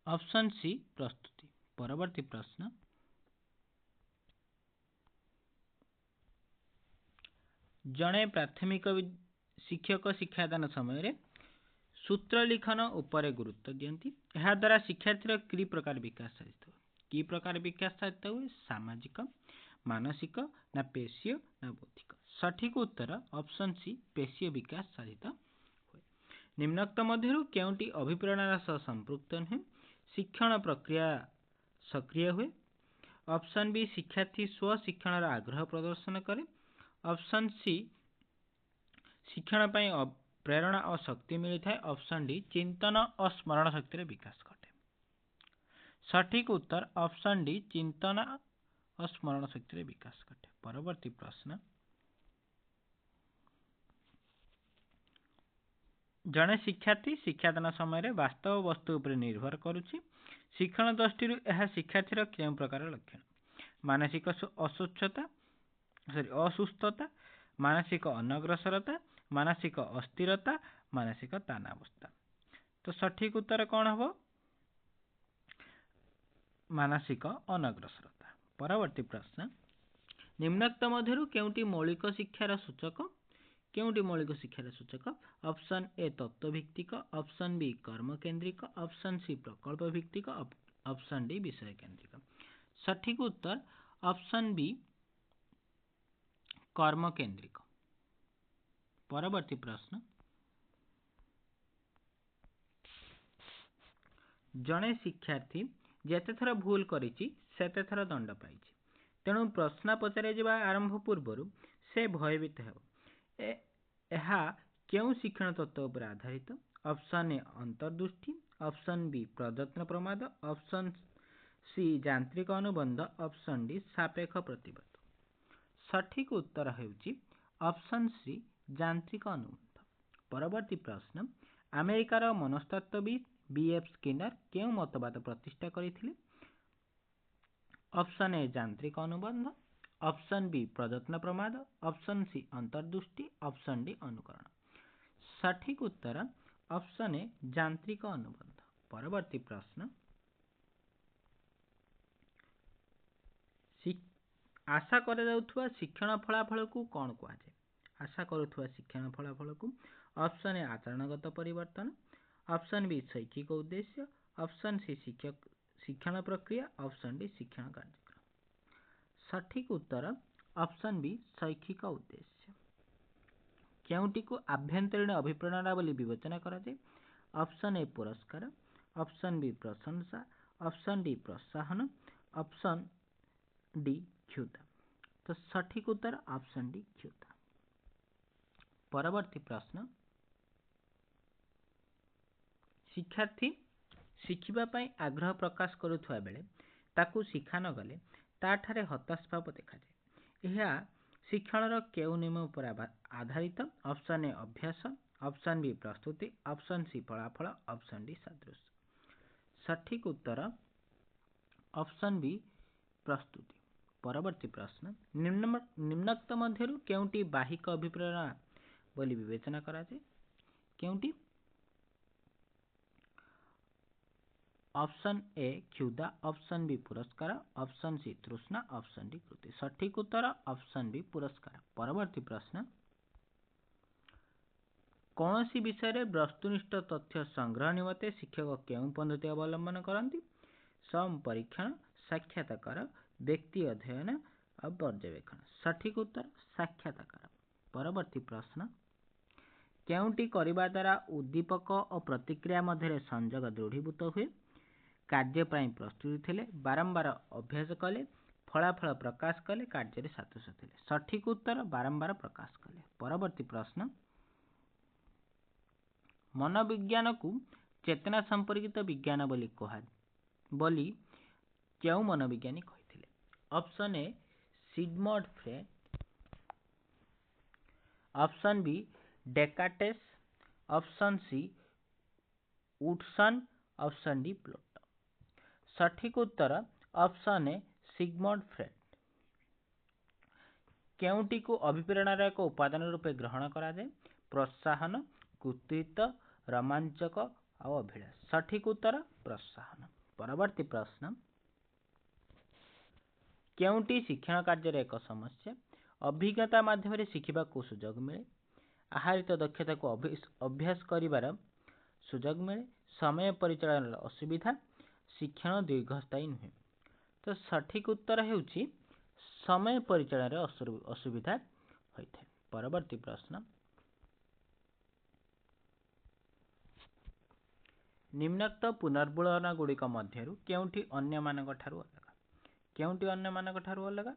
ଅପସନ୍ ସି ପ୍ରସ୍ତୁତି। ପରବର୍ତ୍ତୀ ପ୍ରଶ୍ନ, ଜଣେ ପ୍ରାଥମିକ ଶିକ୍ଷକ ଶିକ୍ଷାଦାନ ସମୟରେ ସୂତ୍ର ଲିଖନ ଉପରେ ଗୁରୁତ୍ୱ ଦିଅନ୍ତି। ଏହାଦ୍ୱାରା ଶିକ୍ଷାର୍ଥୀର କି ପ୍ରକାର ବିକାଶ ସାଧିତ ହୁଏ? କି ପ୍ରକାର ବିକାଶ ସାଧିତ ହୁଏ? ସାମାଜିକ, ମାନସିକ, ନା ପେଶୀୟ, ନା ବୌଦ୍ଧିକ? ସଠିକ ଉତ୍ତର ଅପସନ୍ ସି ପେଶୀୟ ବିକାଶ ସାଧିତ ହୁଏ। ନିମ୍ନୋକ୍ତ ମଧ୍ୟରୁ କେଉଁଟି ଅଭିପ୍ରେରଣାର ସହ ସମ୍ପୃକ୍ତ ନୁହେଁ? ଶିକ୍ଷଣ ପ୍ରକ୍ରିୟା ସକ୍ରିୟ ହୁଏ। ଅପସନ୍ ବି ଶିକ୍ଷାର୍ଥୀ ସ୍ୱ ଶିକ୍ଷଣର ଆଗ୍ରହ ପ୍ରଦର୍ଶନ କରେ। ଅପସନ୍ ସି ଶିକ୍ଷଣ ପାଇଁ ପ୍ରେରଣା ଓ ଶକ୍ତି ମିଳିଥାଏ। ଅପସନ୍ ଡି ଚିନ୍ତନ ଓ ସ୍ମରଣ ଶକ୍ତିର ବିକାଶ ଘଟେ। ସଠିକ ଉତ୍ତର ଅପସନ୍ ଡି ଚିନ୍ତନ ଓ ସ୍ମରଣ ଶକ୍ତିର ବିକାଶ ଘଟେ। ପରବର୍ତ୍ତୀ ପ୍ରଶ୍ନ, ଜଣେ ଶିକ୍ଷାର୍ଥୀ ଶିକ୍ଷାଦାନ ସମୟରେ ବାସ୍ତବ ବସ୍ତୁ ଉପରେ ନିର୍ଭର କରୁଛି। ଶିକ୍ଷଣ ଦୃଷ୍ଟିରୁ ଏହା ଶିକ୍ଷାର୍ଥୀର କେଉଁ ପ୍ରକାର ଲକ୍ଷଣ? ମାନସିକ ଅସୁସ୍ଥତା, ମାନସିକ ଅନଗ୍ରସରତା, ମାନସିକ ଅସ୍ଥିରତା, ମାନସିକ ତାନାବସ୍ଥା। ତ ସଠିକ ଉତ୍ତର କ'ଣ ହେବ? ମାନସିକ ଅନଗ୍ରସରତା। ପରବର୍ତ୍ତୀ ପ୍ରଶ୍ନ, ନିମ୍ନୋକ୍ତ ମଧ୍ୟରୁ କେଉଁଟି ମୌଳିକ ଶିକ୍ଷାର ସୂଚକ? କେଉଁଟି ମୌଳିକ ଶିକ୍ଷାର ସୂଚକ? ଅପସନ୍ ଏ ତତ୍ତ୍ୱଭିତ୍ତିକ, ଅପସନ୍ ବି କର୍ମକେନ୍ଦ୍ରିକ, ଅପସନ୍ ସି ପ୍ରକଳ୍ପ ଭିତ୍ତିକ, ଅପସନ୍ ଡି ବିଷୟ କେନ୍ଦ୍ରିକ। ସଠିକ ଉତ୍ତର ଅପସନ୍ ବି କର୍ମକେନ୍ଦ୍ରିକ। ପରବର୍ତ୍ତୀ ପ୍ରଶ୍ନ, ଜଣେ ଶିକ୍ଷାର୍ଥୀ ଯେତେଥର ଭୁଲ କରିଛି ସେତେଥର ଦଣ୍ଡ ପାଇଛି। ତେଣୁ ପ୍ରଶ୍ନ ପଚରାଯିବା ଆରମ୍ଭ ପୂର୍ବରୁ ସେ ଭୟଭୀତ ହେବ। ଏହା କେଉଁ ଶିକ୍ଷଣ ତତ୍ତ୍ୱ ଉପରେ ଆଧାରିତ? ଅପସନ୍ ଏ ଅନ୍ତର୍ଦୃଷ୍ଟି, ଅପସନ୍ ବି ପ୍ରଯତ୍ନ ପ୍ରମାଦ, ଅପସନ୍ ସି ଯାନ୍ତ୍ରିକ ଅନୁବନ୍ଧ, ଅପସନ୍ ଡି ସାପେକ୍ଷ ପ୍ରତିବାଦ। ସଠିକ ଉତ୍ତର ହେଉଛି ଅପସନ୍ ସି ଯାନ୍ତ୍ରିକ ଅନୁବନ୍ଧ। ପରବର୍ତ୍ତୀ ପ୍ରଶ୍ନ, ଆମେରିକାର ମନସ୍ତତ୍ତ୍ୱବିତ୍ B.F. ସ୍କିନର କେଉଁ ମତବାଦ ପ୍ରତିଷ୍ଠା କରିଥିଲେ? ଅପସନ୍ ଏ ଯାନ୍ତ୍ରିକ ଅନୁବନ୍ଧ, ଅପସନ୍ ବି ପ୍ରଯତ୍ନ ପ୍ରମାଦ, ଅପସନ୍ ସି ଅନ୍ତର୍ଦୃଷ୍ଟି, ଅପସନ୍ ଡି ଅନୁକରଣ। ସଠିକ ଉତ୍ତର ଅପସନ୍ ଏ ଯାନ୍ତ୍ରିକ ଅନୁବନ୍ଧ। ପରବର୍ତ୍ତୀ ପ୍ରଶ୍ନ, ଆଶା କରାଯାଉଥିବା ଶିକ୍ଷଣ ଫଳାଫଳକୁ କ'ଣ କୁହାଯାଏ? ଆଶା କରୁଥିବା ଶିକ୍ଷଣ ଫଳାଫଳକୁ ଅପସନ୍ ଏ ଆଚରଣଗତ ପରିବର୍ତ୍ତନ, ଅପସନ୍ ବି ଶୈକ୍ଷିକ ଉଦ୍ଦେଶ୍ୟ, ଅପସନ୍ ସି ଶିକ୍ଷଣ ପ୍ରକ୍ରିୟା, ଅପସନ୍ ଡି ଶିକ୍ଷଣ କାର୍ଯ୍ୟକ୍ରମ। ସଠିକ ଉତ୍ତର ଅପସନ୍ ବି ଶୈକ୍ଷିକ ଉଦ୍ଦେଶ୍ୟ। କେଉଁଟିକୁ ଆଭ୍ୟନ୍ତରୀଣ ଅଭିପ୍ରେରଣା ବୋଲି ବିବେଚନା କରାଯାଏ? ଅପସନ୍ ଏ ପୁରସ୍କାର, ଅପସନ୍ ବି ପ୍ରଶଂସା, ଅପସନ୍ ଡି ପ୍ରୋତ୍ସାହନ, ଅପସନ୍ ଡି କ୍ଷୁଧା। ତ ସଠିକ ଉତ୍ତର ଅପସନ୍ ଡି କ୍ଷୁଧା। ପରବର୍ତ୍ତୀ ପ୍ରଶ୍ନ, ଶିକ୍ଷାର୍ଥୀ ଶିଖିବା ପାଇଁ ଆଗ୍ରହ ପ୍ରକାଶ କରୁଥିବା ବେଳେ ତାକୁ ଶିଖା ନ ଗଲେ ତାଠାରେ ହତାଶ ଭାବ ଦେଖାଯାଏ। ଏହା ଶିକ୍ଷଣର କେଉଁ ନିୟମ ଉପରେ ଆଧାରିତ? ଅପସନ୍ ଏ ଅଭ୍ୟାସ, ଅପସନ୍ ବି ପ୍ରସ୍ତୁତି, ଅପସନ୍ ସି ଫଳାଫଳ, ଅପସନ୍ ଡି ସାଦୃଶ୍ୟ। ସଠିକ ଉତ୍ତର ଅପସନ୍ ବି ପ୍ରସ୍ତୁତି। ପରବର୍ତ୍ତୀ ପ୍ରଶ୍ନ, ନିମ୍ନୋକ୍ତ ମଧ୍ୟରୁ କେଉଁଟି ବାହିକ ଅଭିପ୍ରେରଣା ବୋଲି ବିବେଚନା କରାଯାଏ? କେଉଁଟି? ଅପସନ୍ ଏ କ୍ଷୁଧା, ଅପସନ୍ ବି ପୁରସ୍କାର, ଅପସନ୍ ସି ତୃଷ୍ଣା, ଅପସନ୍ ଡି କୃତି। ସଠିକ ଉତ୍ତର ଅପସନ୍ ବି ପୁରସ୍କାର। ପରବର୍ତ୍ତୀ ପ୍ରଶ୍ନ, କୌଣସି ବିଷୟରେ ବସ୍ତୁନିଷ୍ଠ ତଥ୍ୟ ସଂଗ୍ରହ ନିମନ୍ତେ ଶିକ୍ଷକ କେଉଁ ପଦ୍ଧତି ଅବଲମ୍ବନ କରନ୍ତି? ସ୍ୱୟଂ ପରୀକ୍ଷଣ, ସାକ୍ଷାତକାର, ବ୍ୟକ୍ତି ଅଧ୍ୟୟନ ଆଉ ପର୍ଯ୍ୟବେକ୍ଷଣ। ସଠିକ ଉତ୍ତର ସାକ୍ଷାତକାର। ପରବର୍ତ୍ତୀ ପ୍ରଶ୍ନ, କେଉଁଟି କରିବା ଦ୍ୱାରା ଉଦ୍ଦୀପକ ଓ ପ୍ରତିକ୍ରିୟା ମଧ୍ୟରେ ସଂଯୋଗ ଦୃଢ଼ୀଭୂତ ହୁଏ? କାର୍ଯ୍ୟ ପାଇଁ ପ୍ରସ୍ତୁତି ଥିଲେ, ବାରମ୍ବାର ଅଭ୍ୟାସ କଲେ, ଫଳାଫଳ ପ୍ରକାଶ କଲେ, କାର୍ଯ୍ୟରେ ସନ୍ତୋଷ ଥିଲେ। ସଠିକ ଉତ୍ତର ବାରମ୍ବାର ପ୍ରକାଶ କଲେ। ପରବର୍ତ୍ତୀ ପ୍ରଶ୍ନ, ମନୋବିଜ୍ଞାନକୁ ଚେତନା ସମ୍ପର୍କିତ ବିଜ୍ଞାନ ବୋଲି କେଉଁ ମନୋବିଜ୍ଞାନୀ କହିଥିଲେ? Option A Sigmund Freud, option B Descartes, option C Woodson, option D Plato. ସଠିକ ଉତ୍ତର ଅପସନ୍ ଏ ସିଗମଣ୍ଡ ଫ୍ରେଡ୍। କେଉଁଟିକୁ ଅଭିପ୍ରେରଣାର ଏକ ଉପାଦାନ ରୂପେ ଗ୍ରହଣ କରାଯାଏ? ପ୍ରୋତ୍ସାହନ, କୃତିତ୍ୱ, ରୋମାଞ୍ଚକ ଆଉ ଅଭିଳାଷ। ସଠିକ ଉତ୍ତର ପ୍ରୋତ୍ସାହନ। ପରବର୍ତ୍ତୀ ପ୍ରଶ୍ନ, କେଉଁଟି ଶିକ୍ଷଣ କାର୍ଯ୍ୟର ଏକ ସମସ୍ୟା? ଅଭିଜ୍ଞତା ମାଧ୍ୟମରେ ଶିଖିବାକୁ ସୁଯୋଗ ମିଳେ, ଆହରିତ ଦକ୍ଷତାକୁ ଅଭ୍ୟାସ କରିବାର ସୁଯୋଗ ମିଳେ, ସମୟ ପରିଚାଳନାର ଅସୁବିଧା, ଶିକ୍ଷଣ ଦୀର୍ଘସ୍ଥାୟୀ ନୁହେଁ। ତ ସଠିକ ଉତ୍ତର ହେଉଛି ସମୟ ପରିଚାଳନାରେ ଅସୁବିଧା ହୋଇଥାଏ। ପରବର୍ତ୍ତୀ ପ୍ରଶ୍ନ, ନିମ୍ନୋକ୍ତ ପୁନର୍ବୁଳନ ଗୁଡ଼ିକ ମଧ୍ୟରୁ କେଉଁଟି ଅନ୍ୟମାନଙ୍କ ଠାରୁ ଅଲଗା? କେଉଁଟି ଅନ୍ୟମାନଙ୍କ ଠାରୁ ଅଲଗା?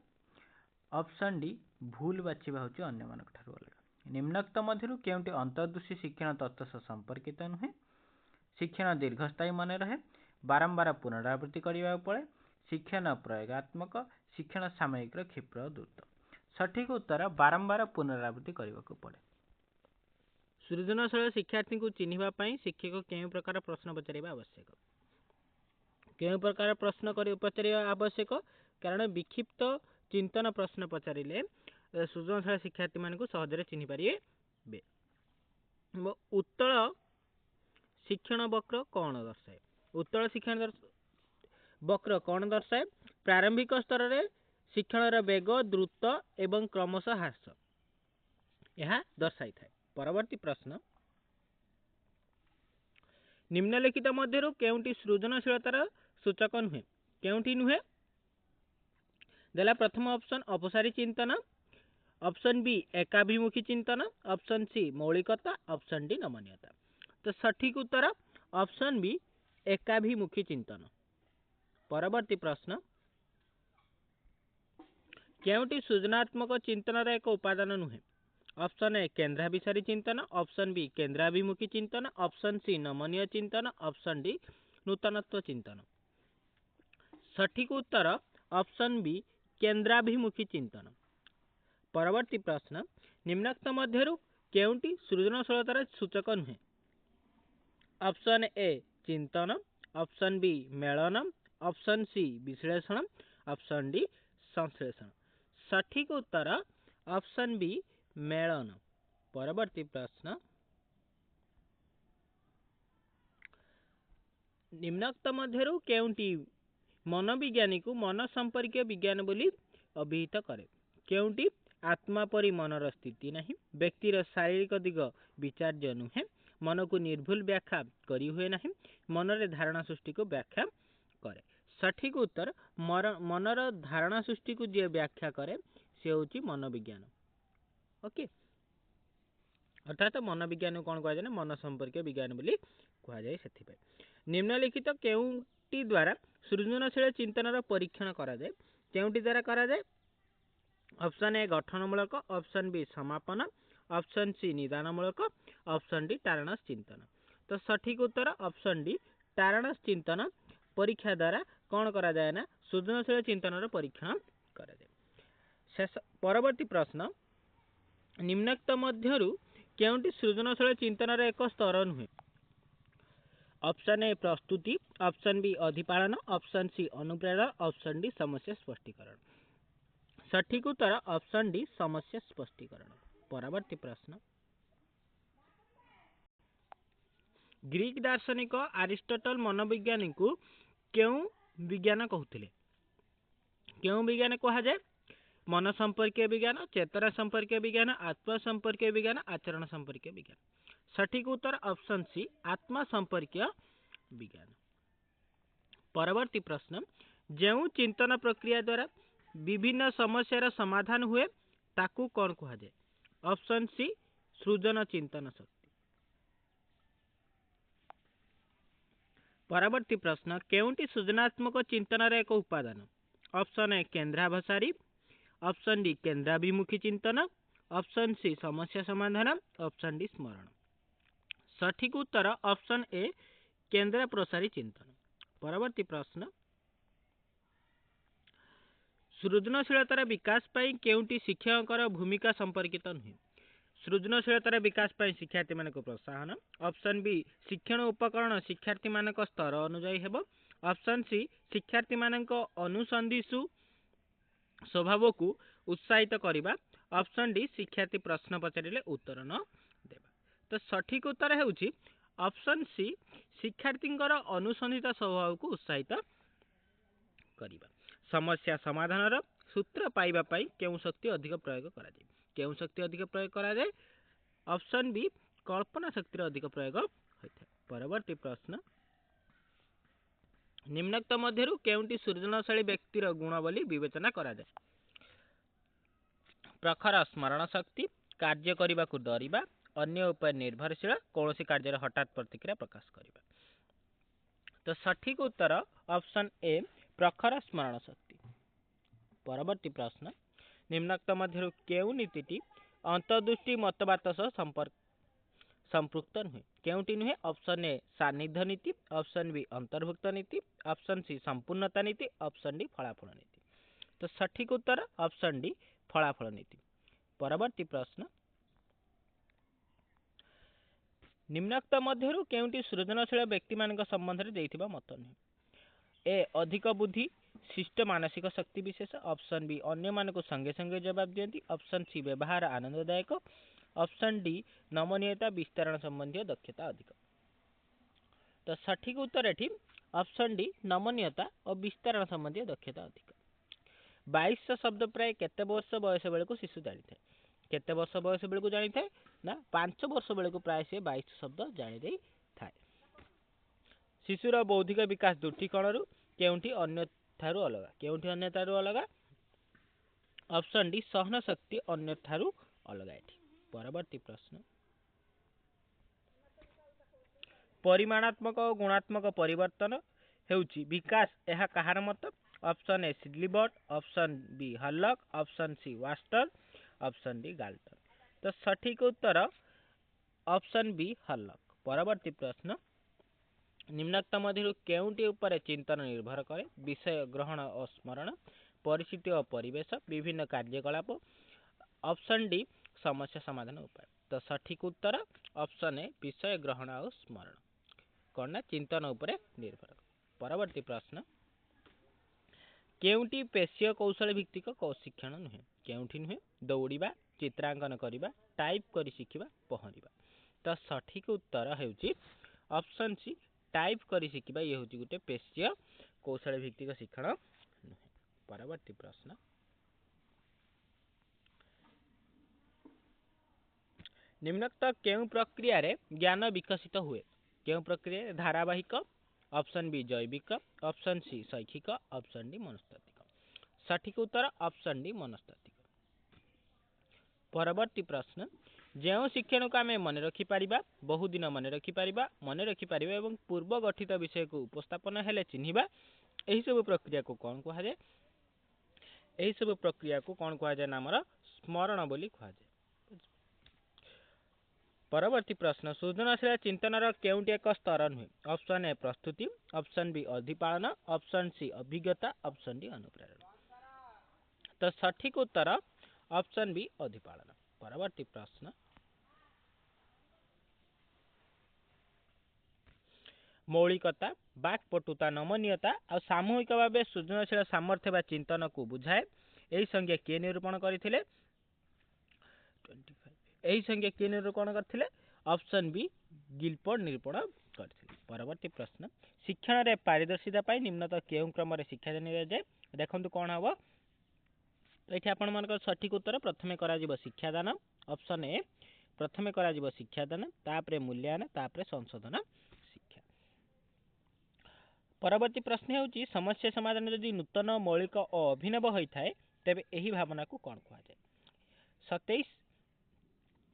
ଅପସନ୍ ଡି ଭୁଲ ବାଛିବା ହେଉଛି ଅନ୍ୟମାନଙ୍କ ଠାରୁ ଅଲଗା। ନିମ୍ନୋକ୍ତ ମଧ୍ୟରୁ କେଉଁଟି ଅନ୍ତର୍ଦୃଷ୍ଟି ଶିକ୍ଷଣ ତତ୍ତ୍ୱ ସହ ସମ୍ପର୍କିତ ନୁହେଁ? ଶିକ୍ଷଣ ଦୀର୍ଘସ୍ଥାୟୀ ମନେ ରହେ, ବାରମ୍ବାର ପୁନରାବୃତ୍ତି କରିବାକୁ ପଡ଼େ, ଶିକ୍ଷଣ ପ୍ରୟୋଗାତ୍ମକ, ଶିକ୍ଷଣ ସାମୟିକର କ୍ଷିପ୍ର ଓ ଦ୍ରୁତ। ସଠିକ ଉତ୍ତର ବାରମ୍ବାର ପୁନରାବୃତ୍ତି କରିବାକୁ ପଡ଼େ। ସୃଜନଶୀଳ ଶିକ୍ଷାର୍ଥୀଙ୍କୁ ଚିହ୍ନିବା ପାଇଁ ଶିକ୍ଷକ କେଉଁ ପ୍ରକାର ପ୍ରଶ୍ନ ପଚାରିବା ଆବଶ୍ୟକ? କେଉଁ ପ୍ରକାର ପ୍ରଶ୍ନ ପଚାରିବା ଆବଶ୍ୟକ? କାରଣ ବିକ୍ଷିପ୍ତ ଚିନ୍ତନ ପ୍ରଶ୍ନ ପଚାରିଲେ ସୃଜନଶୀଳ ଶିକ୍ଷାର୍ଥୀମାନଙ୍କୁ ସହଜରେ ଚିହ୍ନି ପାରିବେ। ଉତ୍ତଳ ଶିକ୍ଷଣ ବକ୍ର କ'ଣ ଦର୍ଶାଏ? ଉତ୍ତଳ ଶିକ୍ଷଣ ବକ୍ର କ'ଣ ଦର୍ଶାଏ? ପ୍ରାରମ୍ଭିକ ସ୍ତରରେ ଶିକ୍ଷଣର ବେଗ, ଦ୍ରୁତ ଏବଂ କ୍ରମଶଃ ହ୍ରାସ ଏହା ଦର୍ଶାଇଥାଏ। ପରବର୍ତ୍ତୀ ପ୍ରଶ୍ନ, ନିମ୍ନଲିଖିତ ମଧ୍ୟରୁ କେଉଁଟି ସୃଜନଶୀଳତାର ସୂଚକ ନୁହେଁ? କେଉଁଟି ନୁହେଁ? ଦେଲା ପ୍ରଥମ ଅପସନ୍ ଅପସାରୀ ଚିନ୍ତନ, ଅପସନ୍ ବି ଏକାଭିମୁଖୀ ଚିନ୍ତନ, ଅପସନ୍ ସି ମୌଳିକତା, ଅପସନ୍ ଡି ନମନୀୟତା। ତ ସଠିକ ଉତ୍ତର ଅପସନ୍ ବି ଏକାଭିମୁଖୀ ଚିନ୍ତନ। ପରବର୍ତ୍ତୀ ପ୍ରଶ୍ନ, କେଉଁଟି ସୃଜନାତ୍ମକ ଚିନ୍ତନର ଏକ ଉପାଦାନ ନୁହେଁ? ऑप्शन ए केंद्राभिसारी चिंतन, ऑप्शन बी केंद्राभिमुखी चिंतन, ऑप्शन सी नमनीय चिंतन, ऑप्शन डी नूतनत्व चिंतन। सठिक उत्तर ऑप्शन बी केंद्राभिमुखी चिंतन। परवर्ती प्रश्न निम्नोक्त मध्यरु केउंटी सृजनशीलतार सूचक नुहे? ऑप्शन ए चिंतन, ऑप्शन बी मेलन, ऑप्शन सी विश्लेषण, ऑप्शन डी संश्लेषण। सठिक उत्तर ऑप्शन बी मेलन। परवर्ती प्रश्न निम्नोक्त मध्यरु केउंटी मनोविज्ञानी को मन संपर्कीय विज्ञान बोली अभिहित करे? केउंटी आत्मा परी मनर स्थिति नहीं, व्यक्तिर शारीरिक दिग विचार्य नुहे, मन को निर्भुल व्याख्या करी हुए नहीं, मनरे धारणा सृष्टि को व्याख्या करे। सठिक उत्तर मनर धारणा सृष्टि को जे व्याख्या करे से होची मनोविज्ञान। ओके, अर्थात मनोविज्ञान कौन कह जाए मन संपर्क विज्ञान बोली कह जाए। से निम्नलिखित केउंटी द्वारा सृजनशील चिंतनर परीक्षण करा जाए? केउंटी द्वारा करा जाए? ऑप्शन ए गठनमूलक, ऑप्शन बी समापन, ऑप्शन सी निदानमूलक, ऑप्शन डी टारणस चिंतन। तो सठिक उत्तर ऑप्शन डी टारणस चिंतन परीक्षा द्वारा कौन करा जाए ना सृजनशील चिंतनर परीक्षण करा जाए। परवर्ती प्रश्न निम्नोक्त मध्यरु केउंटी सृजनशील चिंतनर एक स्तर नुहे? ऑप्शन ए प्रस्तुति, ऑप्शन बी अधिपालन, ऑप्शन सी अनुप्रेरण, ऑप्शन डी समस्या स्पष्टीकरण। सठिक उत्तर ऑप्शन डी समस्या स्पष्टीकरण। परवर्ती प्रश्न ग्रीक दार्शनिक अरिस्टोटल मनोविज्ञानी को क्यों विज्ञान कहते? क्यों विज्ञान कहा जाए? मन संपर्कीय विज्ञान, चेतना संपर्कीय विज्ञान, आत्मा संपर्कीय विज्ञान, आचरण संपर्कीय विज्ञान। सठिक उत्तर ऑप्शन सी आत्मा संपर्कीय विज्ञान। परवर्ती प्रश्न जो चिंतन प्रक्रिया द्वारा विभिन्न समस्यार समाधान हुए ताकू कौन कहा जाए? ऑप्शन सी सृजन चिंतन शक्ति। परवर्ती प्रश्न केउंटी सृजनात्मक चिंतनर एक उपादान? ऑप्शन ए केंद्राभिसारी, ऑप्शन डी केंद्राभिमुखी चिंतन, ऑप्शन सी समस्या समाधान, ऑप्शन डी स्मरण। सठिक उत्तर ऑप्शन ए केंद्र प्रसारी चिंतन। परवर्ती प्रश्न सृजनशीलतार विकास पाई केउंटी शिक्षकर भूमिका संपर्कित नुहे? सृजनशीलतार विकास पाई शिक्षार्थी मानक प्रोत्साहन, ऑप्शन बी शिक्षण उपकरण शिक्षार्थी मानक स्तर अनुଯାयी हेबो, ऑप्शन सी शिक्षार्थी मानक अनुसंधिसु स्वभाव को उत्साहित करबा, ऑप्शन डी शिक्षार्थी प्रश्न पचारिले उत्तर न देबा। तो सठिक उत्तर हेउची ऑप्शन सी शिक्षार्थींकर अनुसंधित स्वभाव को उत्साहित करबा। समस्या समाधान सूत्र पाइबा पाई केउ शक्ति अधिक प्रयोग करा जाए? केउ शक्ति अधिक प्रयोग करा जाए? ऑप्शन बी कल्पना शक्ति अधिक प्रयोग होता है। परवर्ती प्रश्न निम्नोक्त मध्यरु केउंटी सृजनशील व्यक्तिर गुण बोली विवेचना करा जाए? प्रखर स्मरण शक्ति, कार्य करने को डरिबा, अन्य उपर निर्भरशील, कौन कार्य हठात प्रतिक्रिया प्रकाश करबा। तो सठिक उत्तर ऑप्शन ए प्रखर स्मरण शक्ति। परवर्ती प्रश्न निम्नोक्त मध्यरु केउ नीतिटी अंतर्दृष्टि मतवाद सह संपृक्त नुहे? केउटी नुहे? ऑप्शन ए सान्निध्य नीति, ऑप्शन बी अंतर्भुक्त नीति, ऑप्शन सी संपूर्णता नीति, ऑप्शन डी फलाफल नीति। तो सठिक उत्तर ऑप्शन डी फलाफल नीति। परवर्ती प्रश्न निम्नोक्त मध्यरु केउटी सृजनशील व्यक्ति मान संबंध में देथिबा मत नुहे? ए अधिक बुद्धि, शिष्ट मानसिक शक्ति विशेष, ऑप्शन बी अन्य मान को संगे संगे जवाब दियंती, ऑप्शन सी व्यवहार आनंददायक, ऑप्शन डी नमनीयता विस्तारण संबंधी दक्षता अधिक। तो सठिक उत्तर एठी ऑप्शन डी नमनीयता और विस्तारण संबंधी दक्षता अधिक। 2200 शब्द प्राय केते वर्ष बयस बेले को शिशु जानी थाए? केते वर्ष बयस बेले को जानी थाए ना 5 वर्ष बेले को प्राय से 2200 शब्द जानी दे थाए। शिशुर बौद्धिक विकास दुटी कणरु केउंटी अन्य थारु अलगा? केउंटी अन्य थारु अलगा? ऑप्शन डी सहन शक्ति अन्य थारु अलगा एठी। परवर्ती प्रश्न परिमाणात्मक और गुणात्मक परिवर्तन हेउची विकास एहा कहार मत? ऑप्शन ए सिडली बर्ड, option B Hurlock, option C वास्टर, ऑप्शन डी गाल्टन। तो सठिक उत्तर ऑप्शन बी हल्लक। परवर्ती प्रश्न निम्नोक्त मध्य केउंटी उपरे चिंतन निर्भर करे विषय ग्रहण और स्मरण परिस्थिति और परिवेश विभिन्न कार्यकलाप ऑप्शन डी समस्या समाधान उपाय। तो सठिक उत्तर ऑप्शन ए विषय ग्रहण और स्मरण कौन ना चिंतन उपरे निर्भर। परवर्ती प्रश्न केउंटी पेशीय कौशल भित्तिक शिक्षण नुहे केउंटी नुहे दौड़िबा चित्रांकन करिबा टाइप करी शिखिबा पहरिबा। तो सठिक उत्तर हेउची ऑप्शन सी टाइप करी शिखिबा ये होची गुटे पेशीय कौशल भित्तिक शिक्षण नुहे। परवर्ती प्रश्न निम्नोक्त केउ प्रक्रिया रे ज्ञान विकसित हुए केउ प्रक्रिया धारावाहिक ऑप्शन बी जैविक ऑप्शन सी शैक्षिक ऑप्शन डी मनस्तात्विक। सठिक उत्तर ऑप्शन डी मनस्तात्विक। परवर्ती प्रश्न जो शिक्षण को आम मन रखिपर बहुदिन मन रखिपर एवं पूर्व गठित विषय को उपस्थापन हेले चिन्हिबा एही सब प्रक्रिया को कौन कहा जाए एही सब प्रक्रिया को कौन कहा जाए नामर स्मरण बोली कहा जाए। परवर्ती प्रश्न सृजनशील चिंतन केउंटी एक स्तर नुहे ऑप्शन ए प्रस्तुति ऑप्शन बी अधिपालन ऑप्शन सी अभिज्ञता ऑप्शन डी अनुप्रेरणा। तो सठिक उत्तर ऑप्शन बी अधिपालन। परवर्ती प्रश्न मौलिकता बाक्पटुता नमनीयता और सामूहिक भाव सृजनशील सामर्थ्य बा चिंतन को बुझाए यही संज्ञा किए निरूपण करथिले यही संज्ञा किए निरूपण करथिले ऑप्शन बी गिलफोर्ड निरूपण करथिले। परवर्ती प्रश्न शिक्षण रे पारदर्शिता पाई निम्नत केउ क्रम रे शिक्षा दिया जाए देखंतु कोन हबो एठी आपण मानकर सठिक उत्तर प्रथमे करा जिवो शिक्षादान ऑप्शन ए प्रथमे करा जिवो शिक्षादान तापरे मूल्यांकन तापरे संशोधन शिक्षा। परवर्ती प्रश्न हेउची समस्या समाधान यदि नूतन मौलिक और अभिनव होइथाय तबे एही भावना को कोन कहा जाए 27।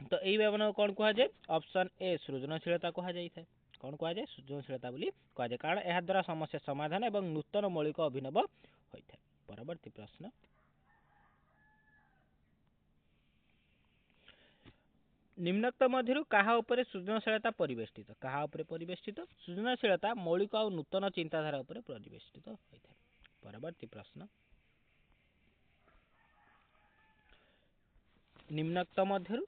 तो एही भावना को कोन कहा जाए ऑप्शन ए सृजनशीलता कहा जाय थाय कौन कहा जाए सृजनशीलता बोली कहा जाए कारण यह द्वारा समस्या समाधान एवं नूतन मौलिक अभिनव होइथाय। परवर्ती प्रश्न निम्नोक्त मध्य कहा उपरे सृजनशीलता परिवेष्टित कहा उपरे परिवेष्टित सृजनशीलता मौलिक और नूतन चिंताधारा उपरे परिवेष्टित होइथाय। परवर्ती प्रश्न निम्नोक्त मध्य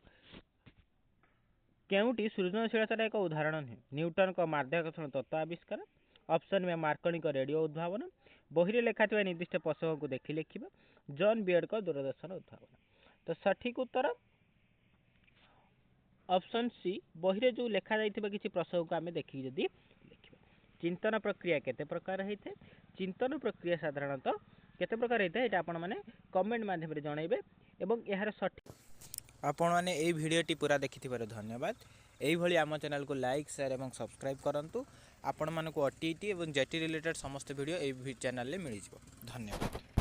केउटी सृजनशीलता एक उदाहरण है न्यूटन का माध्याकर्षण तत्व आविष्कार ऑप्शन में मार्कनी का रेडियो उद्भावन बही लेखा निर्दिष्ट पोषक को देखी लिखा जॉन बियर्ड का दूरदर्शन उद्भावन। तो सठिक उत्तर ऑप्शन सी बही जो लेखा जाइथिबा किछि प्रसंग को आम देखिक जदि लिखिबा। चिंतन प्रक्रिया केते प्रकार होइथे चिंतन प्रक्रिया साधारणतः केते प्रकार होइथे एटा आपण माने कमेंट माध्यम रे जणाइबे एवं यार सठिक आपण माने एई भिडियोटी पूरा देखिथिबार धन्यवाद। एई भली आम चैनल को लाइक शेयर एवं सब्सक्राइब करंतु। आपण मानकु ओटीटी एवं जेटी रिलेटेड समस्त वीडियो एई चैनल ले मिल जिवो। धन्यवाद।